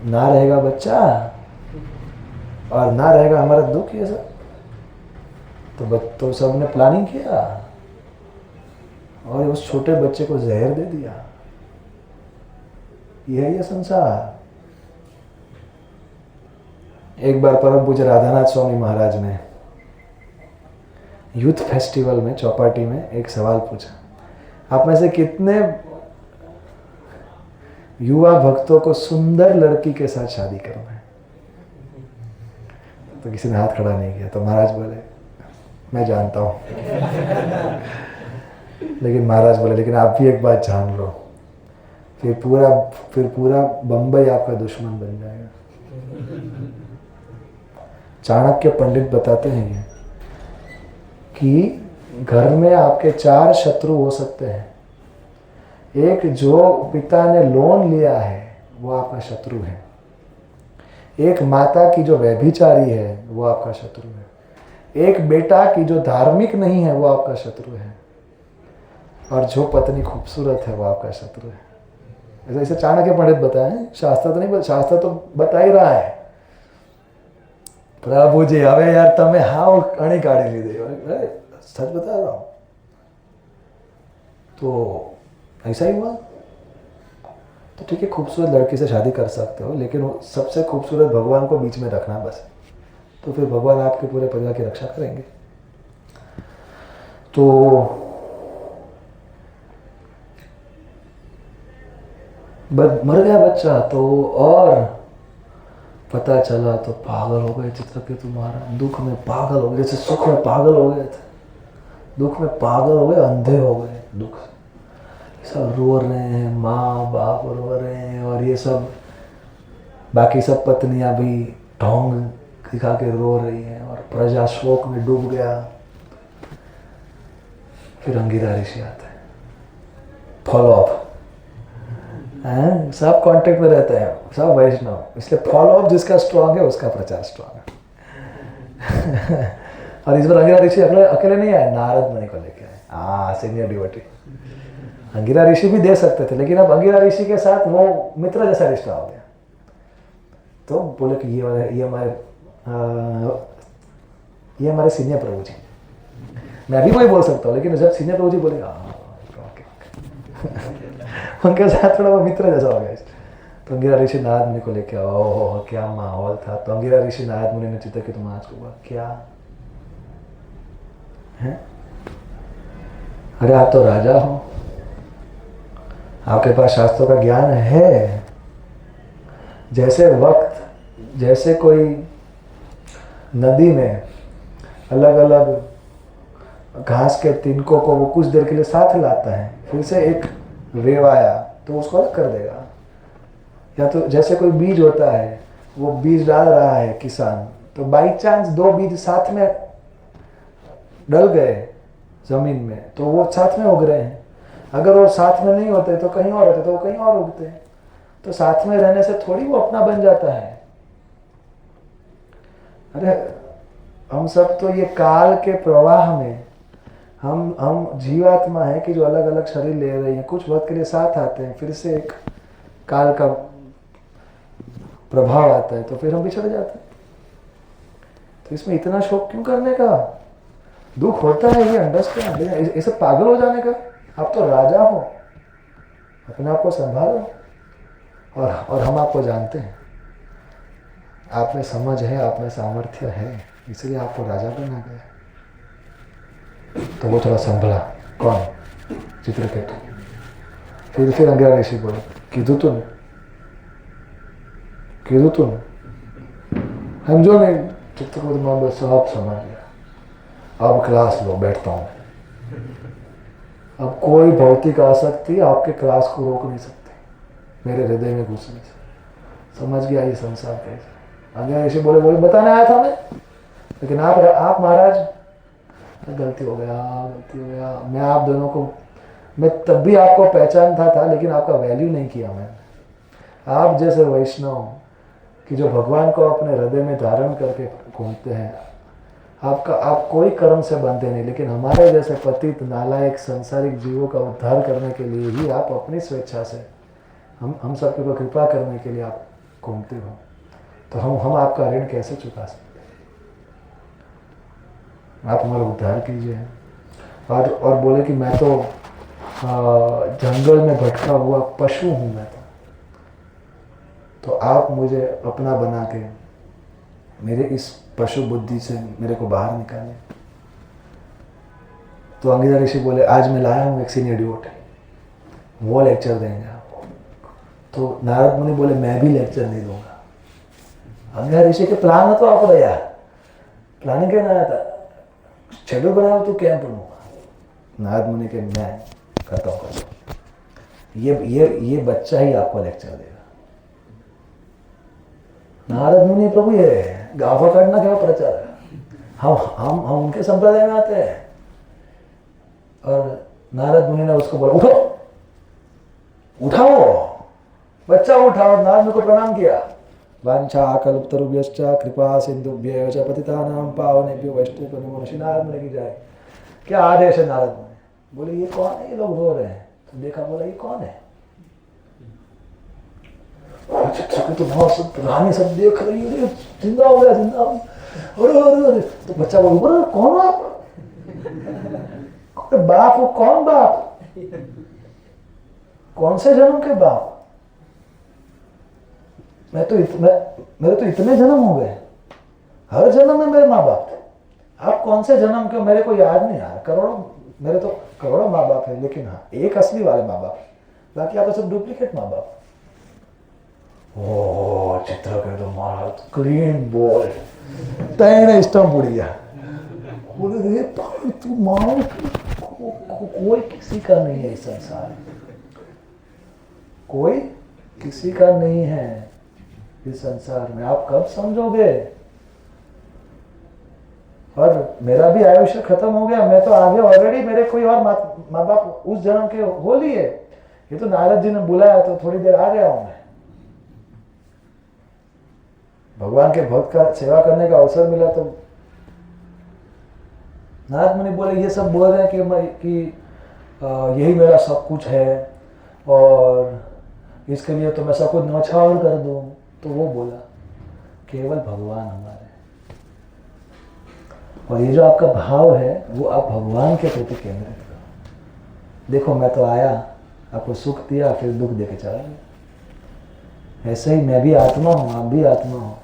Speaker 1: ना रहेगा बच्चा और ना रहेगा हमारा दुख। ये सब तो सबने प्लानिंग किया और उस छोटे बच्चे को जहर दे दिया। यह है ये संसार। एक बार परम पूज्य राधानाथ स्वामी महाराज ने यूथ फेस्टिवल में चौपाटी में एक सवाल पूछा, आप में से कितने युवा भक्तों को सुंदर लड़की के साथ शादी करना है? तो किसी ने हाथ खड़ा नहीं किया। तो महाराज बोले मैं जानता हूं। लेकिन महाराज बोले लेकिन आप भी एक बात जान लो, फिर पूरा बंबई आपका दुश्मन बन जाएगा। चाणक्य पंडित बताते हैं ये कि घर में आपके 4 शत्रु हो सकते हैं। एक, जो पिता ने लोन लिया है वो आपका शत्रु है। एक, माता की जो व्यभिचारी है वो आपका शत्रु है। एक, बेटा की जो धार्मिक नहीं है वो आपका शत्रु है। और जो पत्नी खूबसूरत है वो आपका शत्रु है। ऐसे चाणक्य पंडित बताएं, शास्त्र तो नहीं, शास्त्र तो बता ही रहा है। प्रभु जी हमें यार तमें हाउ अणी काढ़ी लीधे, सच बता रहा हूं। तो ऐसा ही हुआ। तो ठीक है, खूबसूरत लड़की से शादी कर सकते हो, लेकिन सबसे खूबसूरत भगवान को बीच में रखना बस। तो फिर भगवान आपके पूरे परिवार की रक्षा करेंगे। तो मर गया बच्चा तो और पता चला तो पागल हो गए चित्रकेतु महाराज। दुख में पागल हो गए, जैसे सुख में पागल हो गए थे, दुख में पागल हो गए, अंधे हो गए। दुख सब रो रहे हैं, माँ बाप रो रहे हैं, और ये सब बाकी सब पत्नियां भी ढोंग दिखा के रो रही हैं, और प्रजा शोक में डूब गया। फिर अंगिरा ऋषि आते हैं, फॉलो अप, सब कांटेक्ट में रहते हैं, सब वैष्णव, इसलिए फॉलो अप जिसका स्ट्रांग है उसका प्रचार स्ट्रांग है। और इस बार अंगिरा ऋषि अकेले नहीं आए, नारद मुनि को लेके आए, सीनियर डिवोटी। अंगिरा ऋषि भी दे सकते थे, लेकिन अब अंगिरा ऋषि के साथ वो मित्र जैसा रिश्ता हो गया। तो बोले कि ये हमारे सीनियर प्रभु जी। मैं भी वही बोल सकता हूँ, लेकिन जब सीनियर प्रभु जी बोले उनके साथ थोड़ा वो मित्र जैसा हो गया। तो अंगिरा ऋषि नारद मुनि को लेके ओह क्या माहौल था। तो अंगिरा ऋषि नारद मुनि ने चित्रकेतु महाराज को बोला, क्या है? अरे आप तो राजा हो, आपके पास शास्त्रों का ज्ञान है। जैसे कोई नदी में अलग अलग घास के तिनकों को वो कुछ देर के लिए साथ लाता है, फिर से एक वेव आया तो उसको अलग कर देगा। या तो जैसे कोई बीज होता है, वो बीज डाल रहा है किसान, तो बाई चांस दो बीज साथ में डल गए जमीन में, तो वो साथ में उग रहे हैं। अगर वो साथ में नहीं होते तो कहीं और होते, तो वो कहीं और उगते हैं। तो साथ में रहने से थोड़ी वो अपना बन जाता है। अरे हम सब तो ये काल के प्रवाह में हम जीवात्मा है कि जो अलग अलग शरीर ले रही हैं, कुछ वक्त के लिए साथ आते हैं, फिर से एक काल का प्रभाव आता है, तो फिर हम बिछड़ जाते हैं। तो इसमें इतना शोक क्यों करने का? दुख होता है, ये अंडरस्टैंड, इसे पागल हो जाने का। आप तो राजा हो, अपने आप को संभालो। और हम आपको जानते हैं, आप में समझ है, आप में सामर्थ्य है, इसलिए आपको राजा बना गया। तो वो थोड़ा संभला। कौन? चित्रकेतु। फिर अंगिरा ऋषि बोले, कीधु तुम हम जो नहीं। चित्रकेतु मां सब समझ गया। अब क्लास लो, बैठता हूँ। अब कोई भौतिक आसक्ति आपके क्लास को रोक नहीं सकती मेरे हृदय में घुसने से। समझ गया ये संसार कैसे। अंगिरा ऋषि बोले बताने आया था मैं, लेकिन आप महाराज, गलती हो गया। मैं आप दोनों को, मैं तब भी आपको पहचानता था, लेकिन आपका वैल्यू नहीं किया मैंने। आप जैसे वैष्णव कि जो भगवान को अपने हृदय में धारण करके घूमते हैं, आप कोई कर्म से बंधे नहीं, लेकिन हमारे जैसे पतित नालायक संसारिक जीवों का उद्धार करने के लिए ही आप अपनी स्वेच्छा से हम सबके ऊपर कृपा करने के लिए आप घूमते हो। तो हम आपका ऋण कैसे चुका सकते? आप हमारा उद्धार कीजिए। और बोले कि मैं तो जंगल में भटका हुआ पशु हूँ मैं तो आप मुझे अपना बना के मेरे इस पशु बुद्धि से मेरे को बाहर निकालें। तो अंगिरा ऋषि बोले, आज मैं लाया हूँ एक सीनियर डिवोटी, वो लेक्चर देंगे आपको। तो नारद मुनि बोले, मैं भी लेक्चर नहीं दूंगा। अंगिरा ऋषि के प्लान तो आप यार, प्लानिंग क्या आया था, शेड्यूल बनाया तो क्या पढ़ूंगा। नारद मुनि के, मैं करता हूँ, ये बच्चा ही आपको लेक्चर देगा। नारद मुनि प्रभु ये गाफा काटना क्या प्रचार है। हम उनके संप्रदाय में आते हैं। और नारद मुनि ने उसको बोला, उठाओ बच्चा उठाओ। नारद मुनि को प्रणाम किया। वांछा कल्पतरुभ्यश्च कृपा सिंधुभ्यैव च पतितानां पावनेभ्यो वैष्णवेभ्यो नमो नमः। नारद मुनि की जाए। क्या आदेश है नारद मुनि? बोले ये कौन है, ये लोग रो रहे हैं। तो देखा, बोला ये कौन है? तो बहुत रानी सब देख रही है, जिंदा हो गया, जिंदा हो गया। अरे तो बच्चा बोल, कौन आप? बाप हो? कौन बाप? कौन से जन्म के बाप? मेरे तो इतने जन्म हो गए, हर जन्म में मेरे माँ बाप थे। आप कौन से जन्म के, मेरे को याद नहीं आ रहा। मेरे तो करोड़ों माँ बाप है, लेकिन हाँ एक असली वाले माँ बाप, बाकी आप तो सब डुप्लीकेट माँ बाप। ओ चित्रकेतु महाराज क्लीन बॉल तेने स्टंप उड़ गया। बोले रे भाई तू मानो कोई किसी का नहीं है इस संसार में, कोई किसी का नहीं है इस संसार में। आप कब समझोगे? और मेरा भी आयुष्य खत्म हो गया, मैं तो आगे ऑलरेडी, मेरे कोई और माँ बाप उस जन्म के हो लिए। ये तो नारद जी ने बुलाया तो थोड़ी देर आ गया हूं मैं। भगवान के भक्त का सेवा करने का अवसर मिला तो नारद मुनि बोले ये सब बोल रहे हैं कि यही मेरा सब कुछ है और इसके लिए तो मैं सब कुछ न्यौछावर कर दूं। तो वो बोला केवल भगवान हमारे, और ये जो आपका भाव है वो आप भगवान के प्रति केंद्रित करो। देखो मैं तो आया, आपको सुख दिया, फिर दुख देके चला गया। ऐसे ही मैं भी आत्मा हूँ, आप भी आत्मा हो।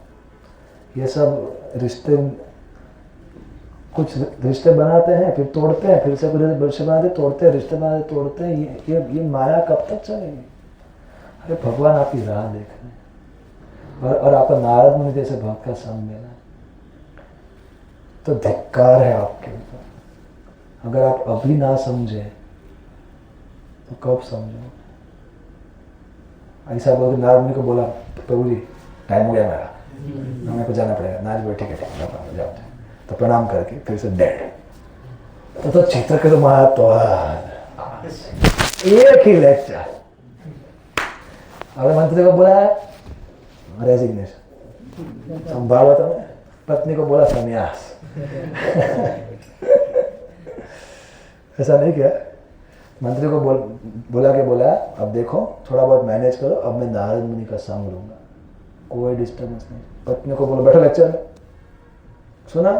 Speaker 1: ये सब रिश्ते, कुछ रिश्ते बनाते हैं फिर तोड़ते हैं, फिर से कुछ रिश्ते बनाते तोड़ते हैं, रिश्ते बनाते तोड़ते हैं। ये माया कब तक चलेगी? अरे भगवान आपकी राह देख रहे हैं, और आपका नारद मुनि जैसे भक्त का संग मिला तो धिक्कार है आपके ऊपर। अगर आप अभी ना समझे तो कब समझो? ऐसा बोल के नारद मुनि को बोला प्रभु जी टाइम हो गया मेरा, मेरे को जाना पड़ेगा। नारद बोले ठीक है जाओ। तो प्रणाम करके फिर से डेड। तो चित्रकेतु महाराज तो एक ही लेक्चर, अगर मंत्री को बोला रेजिग्नेशन, संभालो तो पत्नी को बोला संन्यास। ऐसा नहीं किया। मंत्री को बोला अब देखो थोड़ा बहुत मैनेज करो, अब मैं नारद मुनि का संग लूंगा, कोई डिस्टर्बेंस नहीं। पत्नी को बोला बैठो लेक्चर में, सुना,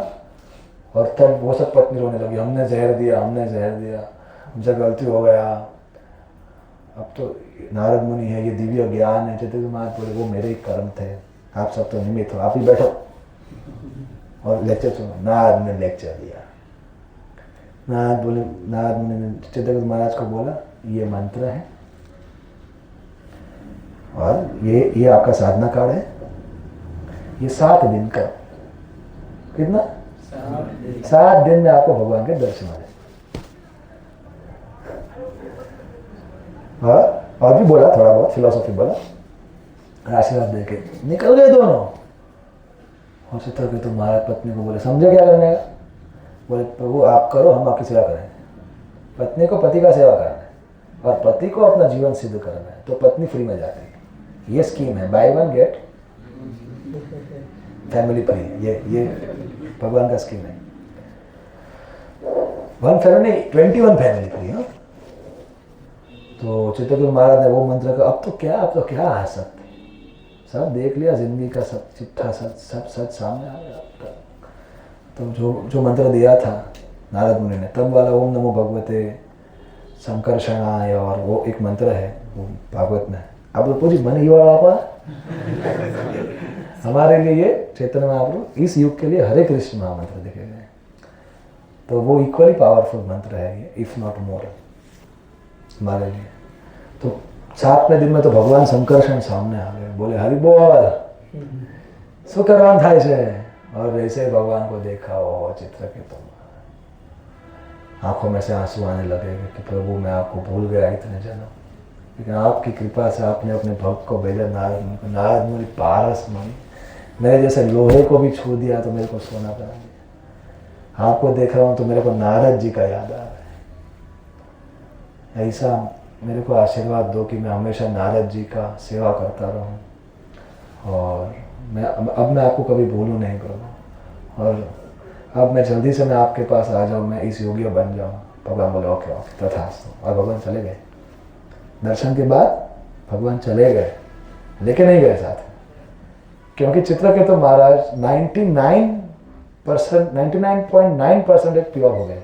Speaker 1: और तब वो सब पत्नी रोने लगी, हमने जहर दिया, हमसे गलती हो गया। अब तो नारद मुनि है, ये दिव्य ज्ञान है। चित्रकेतु महाराज बोले वो मेरे ही कर्म थे, आप सब तो निमित्त हो, आप ही बैठो और लेक्चर सुनो। नारद ने लेक्चर दिया। नारद मुनि ने चित्रकेतु महाराज को बोला ये मंत्र है और ये आपका साधना कार्ड है, ये 7 दिन का, कितना 7 दिन में आपको भगवान के दर्शन हो जाए। और भी बोला थोड़ा बहुत फिलोसॉफी बोला, आशीर्वाद देके निकल गए दोनों। और चित्रकेतु महाराज पत्नी को बोले समझे क्या करने का? बोले प्रभु आप करो, हम आपकी सेवा करेंगे। पत्नी को पति का सेवा करना है और पति को अपना जीवन सिद्ध करना है, तो पत्नी फ्री में जाती है। ये स्कीम है, बाय 1 गेट फैमिली फ्री। ये भगवान का स्कीम है। 1 फैमिली 21 फैमिली फ्री। हाँ, तो चित्रकेतु महाराज ने वो मंत्र का अब तो क्या आ सकते, सब देख लिया, जिंदगी का सब चिट्ठा सब सच सामने आ गया। तो जो मंत्र दिया था नारद मुनि ने, तब वाला ओम नमो भगवते संकर्षणाय, और वो एक मंत्र है वो भागवत में। अब तो पूछी मन ही वाला हमारे लिए ये चैतन्य महाप्रभु इस युग के लिए हरे कृष्ण महामंत्र लिखे गए, तो वो इक्वली पावरफुल मंत्र है ये, इफ नॉट मोर हमारे लिए। तो 7वें दिन में तो भगवान संकर्षण सामने आ गए, बोले हरि बोल શું કરવાનું થાય છે। और वैसे भगवान को देखा हो चित्रकेतु, आंखों में से आंसू आने लगे कि प्रभु मैं आपको भूल गया इतने जन्म, लेकिन आपकी कृपा से आपने अपने भक्त को भेजा। नारद मुनि पारस मुनि, मेरे जैसे लोहे को भी छू दिया तो मेरे को सोना बना दिया। आपको देख रहा हूँ तो मेरे को नारद जी का याद आ रहा है। ऐसा मेरे को आशीर्वाद दो कि मैं हमेशा नारद जी का सेवा करता रहूं, और अब मैं आपको कभी भूलूं नहीं करूँ, और अब मैं जल्दी से मैं आपके पास आ जाऊँ, मैं इस योगी बन जाऊँ। भगवान बोले ओके तथास्तु, और भगवान चले गए। दर्शन के बाद भगवान चले गए, लेके नहीं गए साथ, क्योंकि चित्रकेतु महाराज 99.9% प्योर हो गए।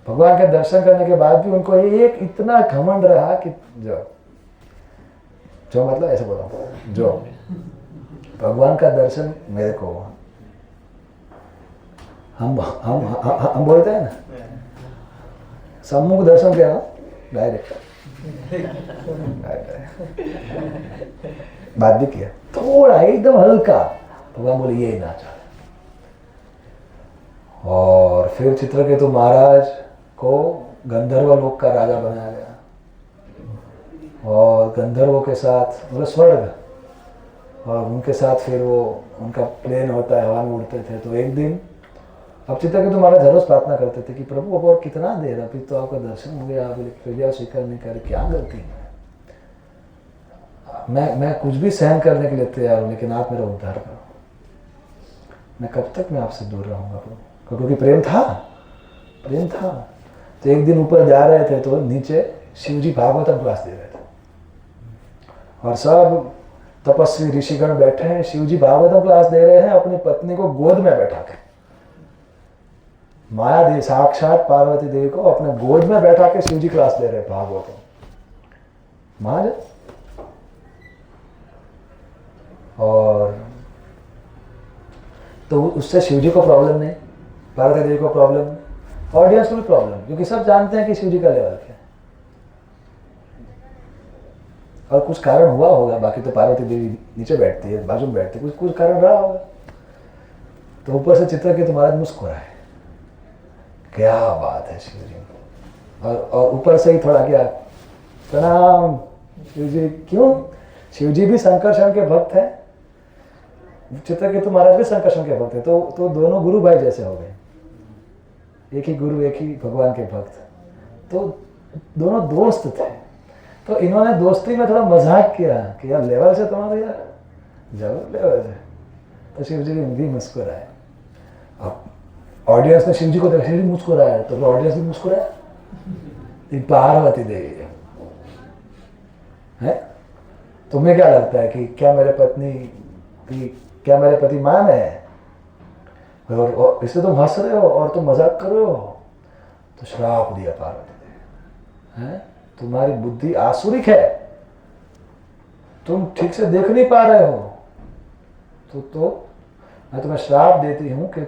Speaker 1: भगवान के दर्शन करने के बाद भी उनको एक इतना घमंड रहा कि जो मतलब ऐसे बोला, जो भगवान का दर्शन मेरे को, हम बोलते हैं ना सम्मुख दर्शन क्या, डायरेक्ट बात भी किया, थोड़ा एकदम हल्का। भगवान बोले ये ना चले। और फिर चित्रकेतु महाराज को गंधर्व लोक का राजा बनाया गया, और गंधर्वों के साथ मतलब स्वर्ग, और उनके साथ फिर वो उनका प्लेन होता है, हवा में उड़ते थे। तो एक दिन अब चित्रकेतु महाराज हर रोज प्रार्थना करते थे कि प्रभु अब और कितना देर, अभी तो आपका दर्शन हो गया, आप कृपया स्वीकार नहीं करे, क्या गलती है, मैं कुछ भी सहन करने के लिए तैयार हूँ, लेकिन आप मेरा उद्धार करो। मैं कब तक मैं आपसे दूर रहूँगा प्रभु, क्योंकि प्रेम था। तो एक दिन ऊपर जा रहे थे तो नीचे शिवजी भागवतम क्लास दे रहे थे, और सब तपस्वी ऋषिगण बैठे हैं, शिवजी भागवतम क्लास दे रहे हैं अपनी पत्नी को गोद में बैठा के। माया देवी साक्षात पार्वती देवी को अपने गोद में बैठा के शिवजी क्लास दे रहे हैं भागवतम। महाराज और तो उससे शिवजी को प्रॉब्लम नहीं, पार्वती देवी को प्रॉब्लम नहीं, ऑडियंस को भी प्रॉब्लम, क्योंकि सब जानते हैं कि शिवजी का लेवल क्या है। और कुछ कारण हुआ होगा, बाकी तो पार्वती देवी नीचे बैठती है, बाजू में बैठती है, कुछ कारण रहा होगा। तो ऊपर से चित्रकेतु महाराज मुस्कुराए, क्या बात है शिवजी, और ऊपर से ही थोड़ा क्या प्रणाम शिवजी। क्यों? शिवजी भी संकर्षण के भक्त है, चित्रकेतु महाराज भी संकर्षण के भक्त है, तो दोनों गुरु भाई जैसे हो गए, एक ही गुरु एक ही भगवान के भक्त, तो दोनों दोस्त थे। तो इन्होंने दोस्ती में थोड़ा मजाक किया कि यार लेवल से तुम्हारे यार जरूर लेवल से, तो शिवजी भी मुस्कुराए। अब ऑडियंस ने शिवजी को देखा, शिवजी मुस्कुराया, तो ऑडियंस भी मुस्कुराया। पार्वती देवी है, तुम्हें क्या लगता है कि क्या मेरे पति मान है, और इससे तुम हंस रहे हो और तुम मजाक कर रहे हो? तो श्राप दिया पार्वती देवी है, तुम्हारी बुद्धि आसुरिक है, तुम ठीक से देख नहीं पा रहे हो, तो मैं तुम्हें श्राप देती हूं कि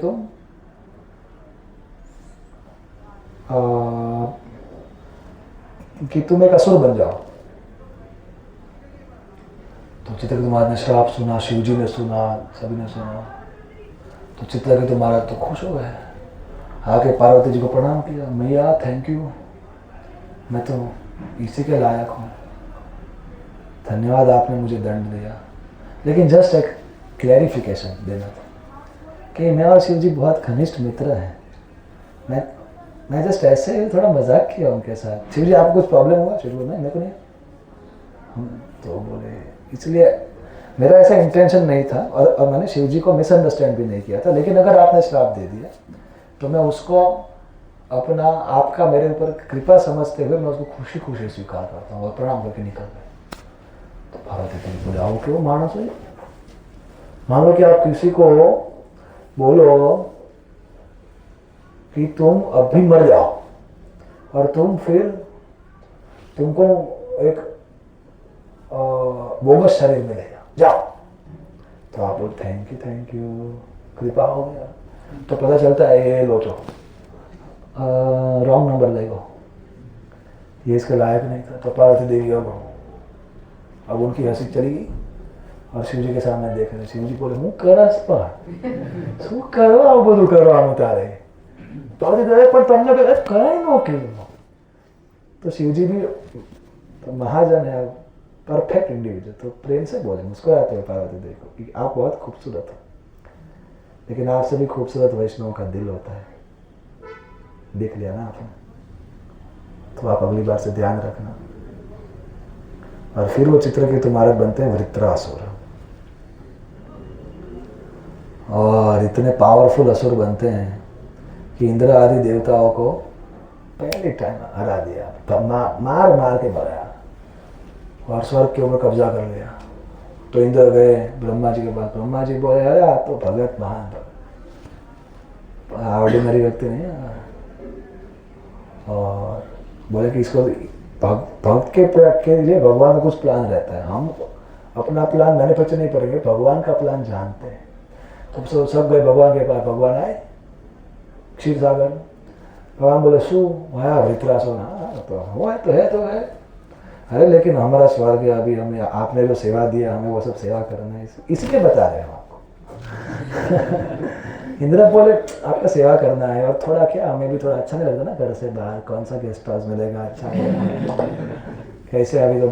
Speaker 1: तुम एक असुर बन जाओ। तो चित्रकेतु महाराज ने श्राप सुना, शिवजी ने सुना, सभी ने सुना। तो चित्रकेतु महाराज तो खुश हो गए, आके पार्वती जी को प्रणाम किया, मैया थैंक यू, मैं तो इसी के लायक हूँ, धन्यवाद आपने मुझे दंड दिया। लेकिन जस्ट एक क्लैरिफिकेशन देना था कि मैं और शिवजी बहुत घनिष्ठ मित्र हैं, मैं जस्ट ऐसे थोड़ा मजाक किया उनके साथ। शिवजी आपको कुछ प्रॉब्लम हुआ? शिवजी बोले मेरे को नहीं। तो बोले इसलिए मेरा ऐसा इंटेंशन नहीं था, और मैंने शिवजी को मिसअंडरस्टैंड भी नहीं किया था, लेकिन अगर आपने श्राप दे दिया तो मैं उसको अपना आपका मेरे ऊपर कृपा समझते हुए मैं उसको खुशी खुशी स्वीकार करता हूँ, और प्रणाम करके निकल गए। तो पार्वती देवी बोले आओ क्यों मानो सही, मान लो कि आप किसी को बोलो कि तुम अभी मर जाओ, और तुमको एक बोगस शरीर में ले जाओ, तो आप बोल थैंक यू कृपा हो गया। तो पता चलता है ये लो तो रॉन्ग नंबर लेगो, ये इसके लायक नहीं था। तो पार्वती देवी अब उनकी हंसी चली गई, और शिवजी के सामने देख रहे। शिवजी बोले હું કરસ પણ શું કરવા આવું બધું કરવાનું તારે? પાર્વતી દેવી પણ તમને કઈ ન કીધું। तो शिवजी भी तो महाजन है, परफेक्ट इंडिविजुअल, तो प्रेम से बोले, मुस्कुराते हुए पार्वती देवी को कि आप बहुत खूबसूरत हो, लेकिन आपसे भी खूबसूरत वैष्णव का दिल होता है, देख लिया ना आपने, तो आप अगली बार से ध्यान रखना। और फिर वो चित्रकेतु महाराज बनते हैं वृत्रासुर, और इतने पावरफुल असुर बनते हैं कि इंद्र आदि देवताओं को पहले टाइम हरा दिया, तब मार के भगाया, और स्वर्ग के ऊपर कब्जा कर लिया। तो इंद्र गए ब्रह्मा जी के पास, ब्रह्मा जी बोले अरे आप तो भगत महान भगत, ऑर्डिनरी व्यक्ति नहीं है, और बोले कि इसको भक्त के लिए भगवान का कुछ प्लान रहता है, हम अपना प्लान मैन्युफैक्चर नहीं करेंगे, भगवान का प्लान जानते हैं। तो सब गए भगवान के पास, भगवान आए क्षीर सागर, भगवान बोले शू वहाँ वृत्रासुर, हाँ तो है, अरे लेकिन हमारा स्वर्ग है, अभी हमें आपने जो सेवा दिया हमें वो सब सेवा करना है, इसलिए बता रहे हैं आपको। इंद्र बोले आपका सेवा करना है, और थोड़ा क्या हमें भी थोड़ा अच्छा नहीं लगता ना, घर से बाहर कौन सा गेस्ट हाउस मिलेगा अच्छा मिलेगा, कैसे अभी तो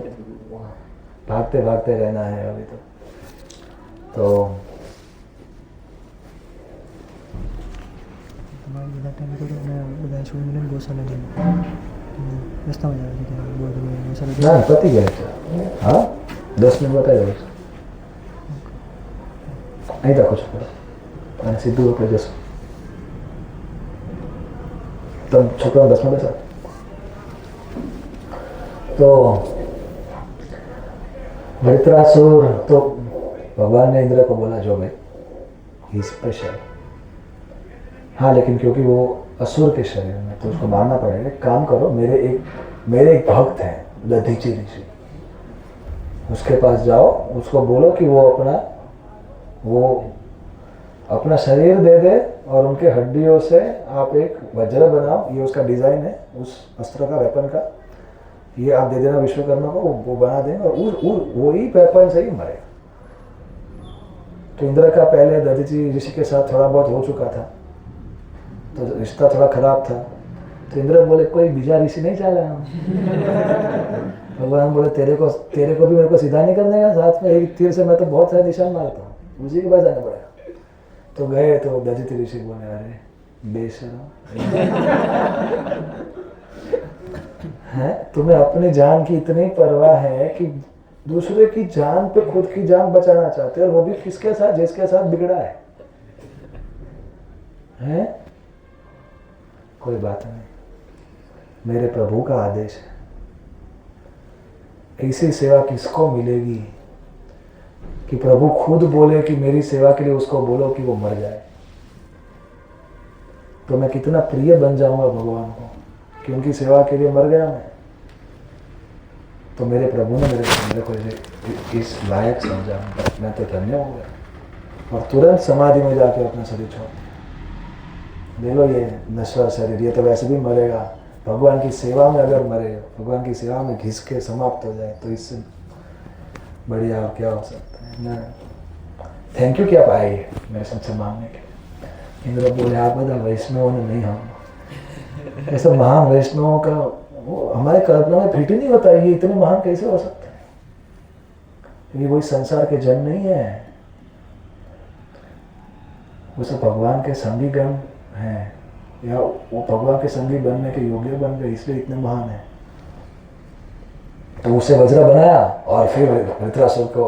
Speaker 1: भागते भागते रहना है अभी तो
Speaker 2: તમારે બધા ટાઈમ તો બધા શું મિલે ગોશાળા રસ્તામાં જાય છે ગોશાળા
Speaker 1: ना पति गए थे। हाँ 10 मिनट बताए दो नहीं था कुछ मैंने सीधू अपने जैसे तब छोकरा 10 मिनट था। तो वृत्रासुर तो भगवान ने इंद्र को बोला जो भाई ही स्पेशल, हाँ लेकिन क्योंकि वो असुर के शरीर में तो उसको मारना पड़ेगा। काम करो, मेरे एक भक्त हैं दधीची ऋषि, उसके पास जाओ, उसको बोलो कि वो अपना शरीर दे दे और उनके हड्डियों से आप एक वज्र बनाओ, ये उसका डिजाइन है उस अस्त्र का, वेपन का, ये आप दे देना विश्वकर्मा को, वो बना देंगे और वही वेपन से ही मरेगा। तो इंद्र का पहले दधीची ऋषि के साथ थोड़ा बहुत हो चुका था, तो रिश्ता थोड़ा खराब था। तो इंद्र बोले कोई बीजा ऋषि नहीं चला है। भगवान बोले तेरे को भी मेरे को सीधा नहीं करने का, साथ में एक तीर से मैं तो बहुत सारे निशान मारता हूँ, मुझे के पास जाना पड़ेगा। तो गए तो दधीची ऋषि बोले अरे बेशरम है, तुम्हें अपनी जान की इतनी परवाह है कि दूसरे की जान पे खुद की जान बचाना चाहते हो, और वो भी किसके साथ, जिसके साथ बिगड़ा है? कोई बात नहीं, मेरे प्रभु का आदेश है। ऐसी सेवा किसको मिलेगी कि प्रभु खुद बोले कि मेरी सेवा के लिए उसको बोलो कि वो मर जाए? तो मैं कितना प्रिय बन जाऊंगा भगवान को कि उनकी सेवा के लिए मर गया मैं। तो मेरे प्रभु ने मेरे को इस लायक समझा, मैं तो धन्य हो गया। और तुरंत समाधि में जाके अपना शरीर छोड़, ले लो ये नश्वर शरीर, ये तो वैसे भी मरेगा, भगवान की सेवा में अगर मरे, भगवान की सेवा में घिस के समाप्त हो जाए तो इससे बढ़िया और क्या हो सकता है ना। थैंक यू कि आप आए मेरे सबसे मांगने के। इंद्र बोले आप बता वैष्णवों ने नहीं, हम ऐसा महान वैष्णवों का वो हमारे कल्पना में फिट ही नहीं होता, ये इतने महान कैसे हो सकते हैं? क्योंकि वही संसार के जन नहीं है, वो सब भगवान के संगी गण हैं, या वो भगवान के संगी बनने के योग्य बन गए इसलिए इतने महान है। तो उसे वज्र बनाया और फिर वृत्रासुर को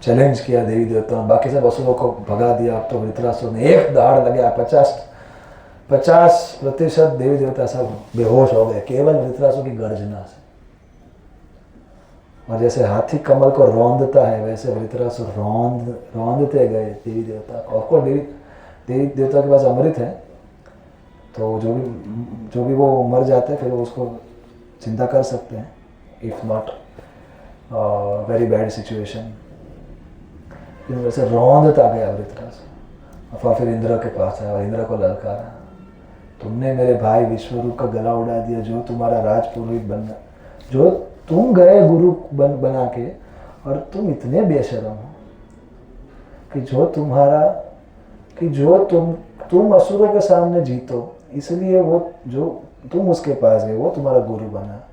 Speaker 1: चैलेंज किया देवी देवताओं, बाकी सब असुरों को भगा दिया। अब तो वृत्रासुर ने एक दहाड़ लगा 50% देवी देवता सब बेहोश हो गए केवल वृत्रासुर की गर्जना से। और जैसे हाथी कमल को रौंदता है वैसे वृत्रासुर रौंदते गए देवी देवता को। और देवी देवता के पास अमृत है, तो जो भी वो मर जाते हैं फिर वो उसको चिंता कर सकते हैं, if not very bad situation. वैसे रौंदता गया वृत्रासुर और फिर इंद्र के पास आया और इंद्र को ललकारा, तुमने मेरे भाई विश्वरूप का गला उड़ा दिया, जो तुम्हारा राजपुरोहित बनना, जो तुम गए गुरु बना के, और तुम इतने बेशर्म हो कि जो तुम असुरों के सामने जीतो, इसलिए वो जो तुम उसके पास गए वो तुम्हारा गुरु बना।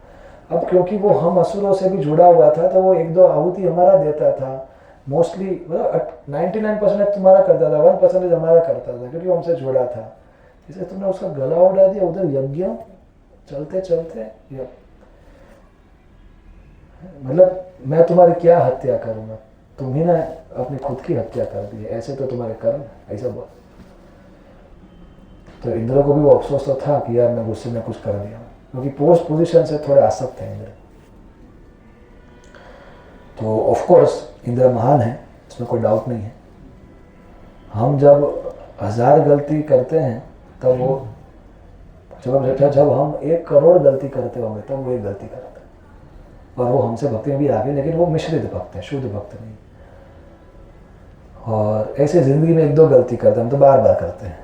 Speaker 1: अब क्योंकि वो हम असुरों से भी जुड़ा हुआ था तो वो 1-2 आहुति हमारा देता था, मोस्टली मतलब 99% तुम्हारा करता था, 1% हमारा करता था क्योंकि वो हमसे जुड़ा था। इसलिए तुमने उसका गला उड़ा दिया उधर यज्ञ चलते चलते। मतलब मैं तुम्हारी क्या हत्या करूंगा, तुम ही ना अपनी खुद की हत्या कर दी है, ऐसे तो तुम्हारे कर्म, ऐसा बोल। तो इंद्र को भी वो अफसोस तो था कि यार मैं गुस्से में कुछ कर दिया, क्योंकि पोस्ट पोजीशन से थोड़े आसक्त थे इंद्र। तो ऑफ कोर्स इंद्र महान है, इसमें कोई डाउट नहीं है। हम जब 1000 गलती करते हैं तब वो जब हम 1 करोड़ गलती करते होंगे तब वो 1 गलती करते हैं, और वो हमसे भक्ति में भी आगे, लेकिन वो मिश्रित भक्त है, शुद्ध भक्त नहीं। और ऐसे जिंदगी में 1-2 गलती करते हैं, हम तो बार बार करते हैं।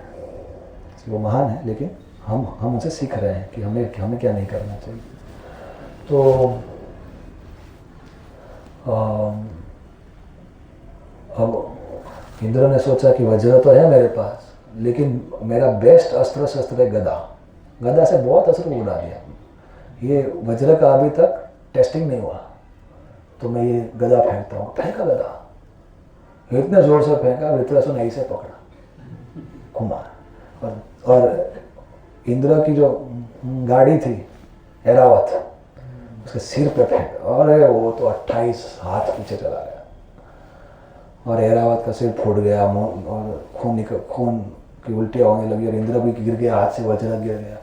Speaker 1: वो महान है, लेकिन हम उनसे सीख रहे हैं कि हमें क्या नहीं करना चाहिए। तो अब इंद्र ने सोचा कि वज्र तो है मेरे पास, लेकिन मेरा बेस्ट अस्त्र शस्त्र है गदा। गदा से बहुत अस्त्र उड़ा दिया, ये वज्र का अभी तक टेस्टिंग नहीं हुआ, तो मैं ये गदा फेंकता हूँ। फेंका गदा, इतने जोर से फेंका, वृत्रासुर ने ऐसे पकड़ा कुमार, और इंद्र की जो गाड़ी थी ऐरावत, उसके सिर पे फेंका, और वो तो 28 हाथ पीछे चला गया, और ऐरावत का सिर फूट गया, और खून की उल्टियाँ होने लगी, और इंद्र भी गिर गया, हाथ से वज्र गिर गया।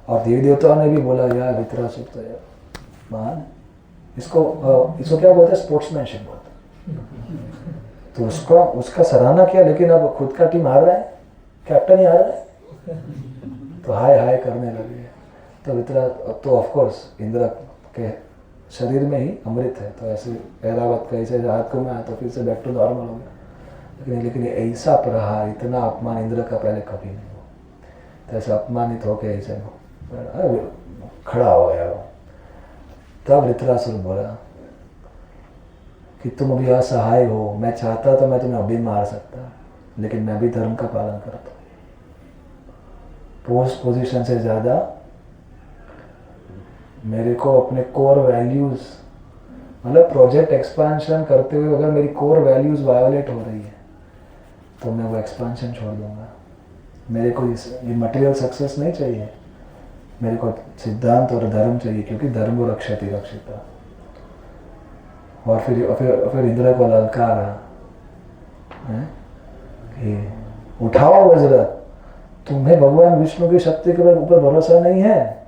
Speaker 1: और देवी देवताओं ने भी बोला यार वृत्रासुर तो यार महान, इसको क्या बोलते हैं, स्पोर्ट्समैनशिप बोलते हैं। तो उसका सराहना किया, लेकिन अब खुद का टीम हार रहा है, कैप्टन ही हार रहा है, तो हाय हाय करने लगे। तो ऑफकोर्स इंद्र के शरीर में ही अमृत है, तो ऐसे ऐरावत का ऐसे हाथ को में तो फिर से बैक टू नॉर्मल हो गया। लेकिन ऐसा प्रहार, इतना अपमान इंद्र का पहले कभी नहीं हुआ। तो ऐसे अपमानित होकर ऐसे खड़ा हो गया वो। तब वृत्रासुर बोला कि तुम अभी असहाय हो, मैं चाहता तो मैं तुम्हें अभी मार सकता, लेकिन मैं भी धर्म का पालन करता हूँ। पोस्ट पोजीशन से ज़्यादा मेरे को अपने कोर वैल्यूज़, मतलब प्रोजेक्ट एक्सपेंशन करते हुए अगर मेरी कोर वैल्यूज़ वायोलेट हो रही है तो मैं वो एक्सपेंशन छोड़ दूंगा। मेरे को ये मटेरियल सक्सेस नहीं चाहिए, मेरे को सिद्धांत और धर्म चाहिए, क्योंकि धर्म वो रक्षति रक्षिता। और फिर इंद्र को ललकारा कि उठाओ वज्र, तुम्हें भगवान विष्णु की शक्ति के ऊपर भरोसा नहीं है।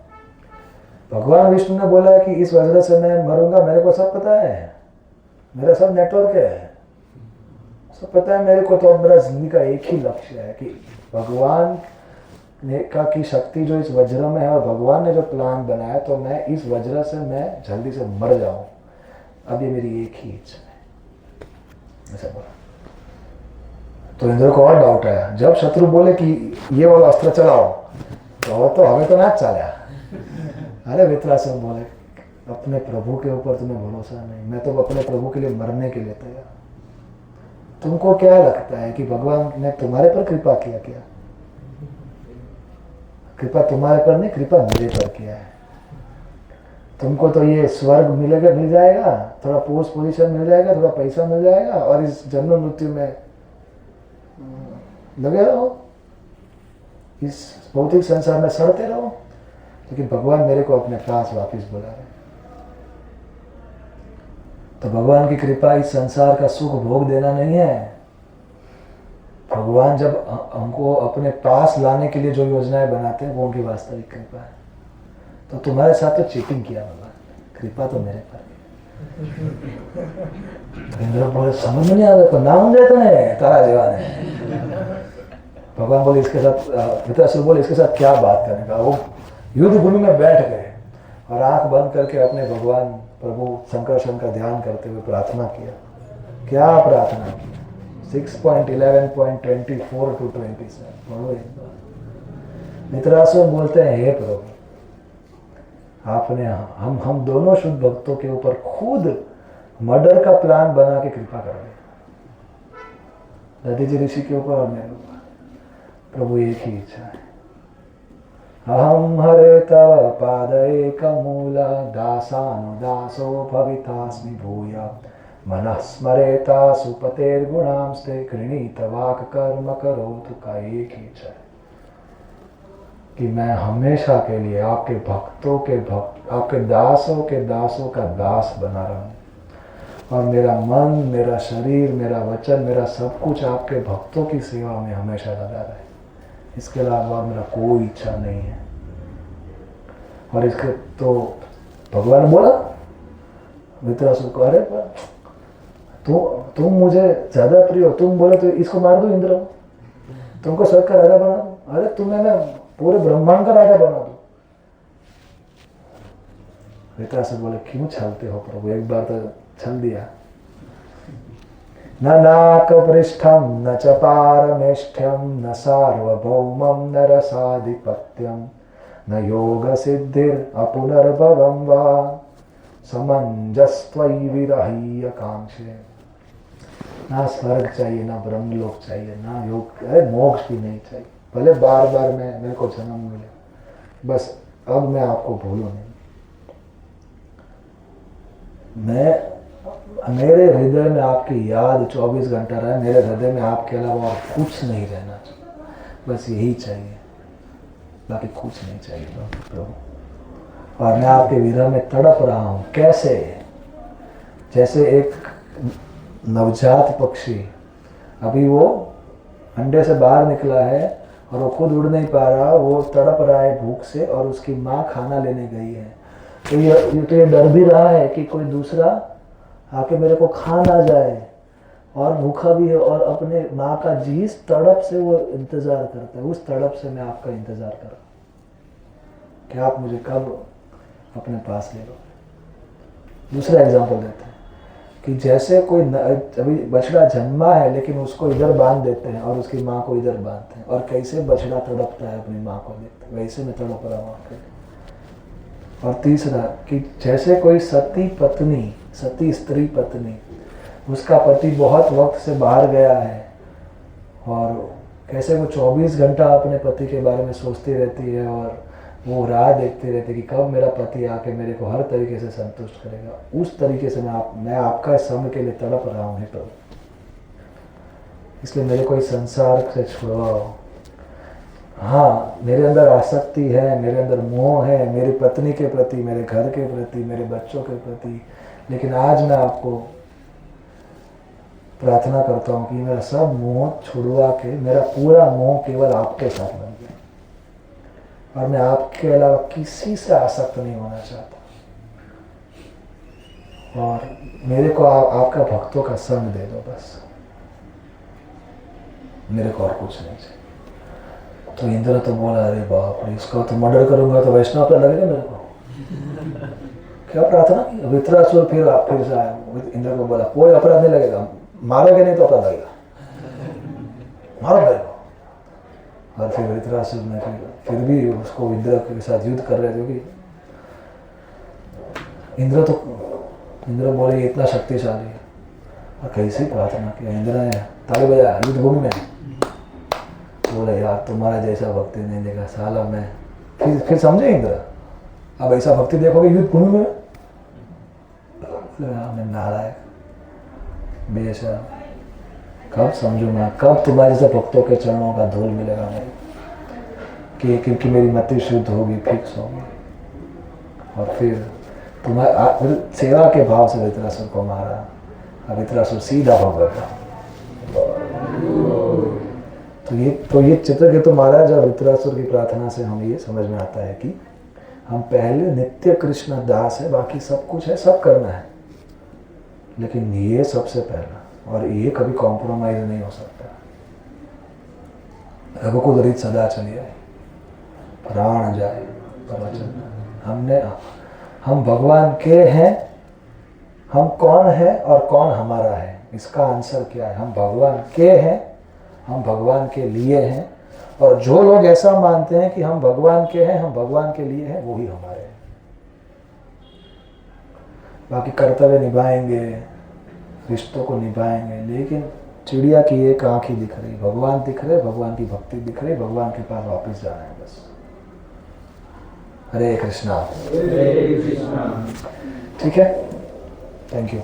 Speaker 1: भगवान विष्णु ने बोला है कि इस वज्र से मैं मरूंगा, मेरे को सब पता है, मेरा सब नेटवर्क है, सब पता है मेरे को। तो अब मेरा जिंदगी का एक ही लक्ष्य है कि भगवान ने की शक्ति जो इस वज्र में है, और भगवान ने जो प्लान बनाया, तो मैं इस वज्र से मैं जल्दी से मर जाऊं। अब ये मेरी एक ही इच्छा है, ऐसा बोला। तो इंद्र को और डाउट आया, जब शत्रु बोले कि ये वाला अस्त्र चलाओ, तो हमें तो ना चला। अरे वृत्रासुर बोले अपने प्रभु के ऊपर तुम्हें भरोसा नहीं, मैं तो अपने प्रभु के लिए मरने के लिए तैयार। तुमको क्या लगता है कि भगवान ने तुम्हारे पर कृपा किया? क्या कृपा तुम्हारे पर नहीं, कृपा मेरे पर किया है। तुमको तो ये स्वर्ग मिल जाएगा, थोड़ा पोस्ट पोजीशन मिल जाएगा, थोड़ा पैसा मिल जाएगा, और इस जन्म मृत्यु में लगे रहो, इस भौतिक संसार में सड़ते रहो। लेकिन भगवान मेरे को अपने पास वापस बुला रहे। तो भगवान की कृपा इस संसार का सुख भोग देना नहीं है। भगवान जब हमको अपने पास लाने के लिए जो योजनाएं बनाते हैं, वो उनकी वास्तविक कृपा है। तो तुम्हारे साथ तो चीटिंग किया भगवान, कृपा तो मेरे पर। इंद्र बोले समझ में नहीं आ रहा, नाम देते हैं तारा जवान है। भगवान बोले इसके साथ, वृत्रासुर बोले इसके साथ क्या बात करने का। वो युद्ध भूमि में बैठ गए और आंख बंद करके अपने भगवान प्रभु शंकर का ध्यान करते हुए प्रार्थना किया। क्या प्रार्थना की? 6.11.24 to 27। वृत्रासुर बोलते हैं, हे प्रभु, आपने हम दोनों शुद्ध भक्तों के ऊपर खुद मर्डर का प्लान बना के कृपा कर रहे, दधीचि ऋषि के ऊपर और मेरे ऊपर। प्रभु एक ही इच्छा है, अहम हरे तव पादैकमूला दासानुदासो भवितास्मि भूया मनः स्मरेता सुपतेर्गुणांस्ते कृणीत वाक् कर्म करोतु। का एक ही इच्छा है कि मैं हमेशा के लिए आपके भक्तों के भक्त, आपके दासों के दासों का दास बना रहूं, और मेरा मन, मेरा शरीर, मेरा वचन, मेरा सब कुछ आपके भक्तों की सेवा में हमेशा लगा रहे। इसके अलावा मेरा कोई इच्छा नहीं है। और इसके तो भगवान बोला वृत्रासुर को, अरे पर तुम मुझे ज्यादा प्रिय हो, तुम बोले तो इसको मार दो इंद्र, तुमको स्वर्ग का राजा बना दो, अरे तुम्हें मैं पूरे ब्रह्मांड का राजा बना दो। वृत्रासुर बोले क्यों छलते हो प्रभु, एक बार तो छल दिया। न नाक पृष्ठम न च पारमेष्ठ्यम न सार्वभौमम न रसाधिपत्यम न योग सिद्धिर अपुनर्भवम वा समंजस्त्वयि विरही आकांक्षे। ना स्वर्ग चाहिए, ना ब्रह्मलोक चाहिए, ना योग, अरे मोक्ष भी नहीं चाहिए। भले बार बार मेरे को जन्म मिले, बस अब मैं आपको भूलूं नहीं। मेरे हृदय में आपकी याद 24 घंटा रहे, मेरे हृदय में आपके अलावा और कुछ नहीं रहना चाहिए, बस यही चाहिए, बाकी कुछ नहीं चाहिए प्रभु। और मैं आपके विरह में तड़प रहा हूँ। कैसे? जैसे एक नवजात पक्षी, अभी वो अंडे से बाहर निकला है और वो खुद उड़ नहीं पा रहा, वो तड़प रहा है भूख से, और उसकी माँ खाना लेने गई है। तो ये डर भी रहा है कि कोई दूसरा आके मेरे को खा ना जाए, और भूखा भी है, और अपने माँ का जिस तड़प से वो इंतज़ार करता है, उस तड़प से मैं आपका इंतज़ार कर रहा हूँ कि आप मुझे कब अपने पास ले लो। दूसरा एग्जाम्पल देते हैं कि जैसे कोई अभी बछड़ा जन्मा है, लेकिन उसको इधर बांध देते हैं और उसकी माँ को इधर बांधते हैं, और कैसे बछड़ा तड़पता है अपनी माँ को देखते, वैसे मैं तड़प रहा हूँ आपके। और तीसरा कि जैसे कोई सती पत्नी, सती स्त्री पत्नी, उसका पति बहुत वक्त से बाहर गया है, और कैसे वो 24 घंटा अपने पति के बारे में सोचती रहती है, और वो राह देखती रहती है कि कब मेरा पति आके मेरे को हर तरीके से संतुष्ट करेगा। उस तरीके से मैं आपका समय के लिए तड़प रहा हूँ प्रभु। इसलिए मेरे को इस संसार से छुड़वाओ। हाँ, मेरे अंदर आसक्ति है, मेरे अंदर मोह है, मेरी पत्नी के प्रति, मेरे घर के प्रति, मेरे बच्चों के प्रति, लेकिन आज मैं आपको प्रार्थना करता हूँ कि मेरा सब मोह छुड़वा के मेरा पूरा मोह केवल आपके साथ बन जाए, और मैं आपके अलावा किसी से आसक्त नहीं होना चाहता, और मेरे को आपका भक्तों का संग दे दो बस, मेरे को और कुछ नहीं चाहिए। तो इंद्र तो बोला, अरे बाप रे, इसका तो मर्डर करूंगा तो वैष्णव पे लगेगा मेरे को। क्या प्रार्थना की? वृत्रासुर फिर से आया, इंद्र को बोला कोई अपराध नहीं लगेगा, मारोगे नहीं तो अपराध लगेगा, मारो मेरे को। और फिर वृत्रासुर ने फिर भी उसको इंद्र के साथ युद्ध कर रहे थे, क्योंकि इंद्र बोले ये इतना शक्तिशाली है। और कैसे प्रार्थना किया इंद्र ने, ताली बजाया युद्ध भूमि में, बोले यार तुम्हारा जैसा भक्ति नहीं देखा साला मैं। फिर समझे इंद्र, अब ऐसा भक्ति देखोगे युद्ध भूमि में? नारायण बेशा, कब समझूंगा, कब तुम्हारे जैसे भक्तों के चरणों का धूल मिलेगा मेरे, क्योंकि मेरी मति शुद्ध होगी, फिक्स होगी। और फिर तुम्हारे सेवा के भाव से वृत्रासुर को मारा, और वृत्रासुर सीधा भगवत। तो ये चित्रकेतु महाराज और वृत्रासुर की प्रार्थना से हम ये समझ में आता है कि हम पहले नित्य कृष्ण दास है, बाकी सब कुछ है, सब करना है, लेकिन ये सबसे पहला, और ये कभी कॉम्प्रोमाइज नहीं हो सकता। रघुकुल रीत सदा चली आए, प्राण जाए प्रवचन। हम भगवान के हैं, हम कौन है और कौन हमारा है, इसका आंसर क्या है? हम भगवान के हैं, हम भगवान के लिए हैं, और जो लोग ऐसा मानते हैं कि हम भगवान के हैं, हम भगवान के लिए हैं, वो ही हमारे हैं। बाकी कर्तव्य निभाएंगे, रिश्तों को निभाएंगे, लेकिन चिड़िया की एक आँख ही दिख रही, भगवान दिख रहे, भगवान की भक्ति दिख रही, भगवान के पास वापस जाना है बस। हरे कृष्णा। ठीक है, थैंक यू।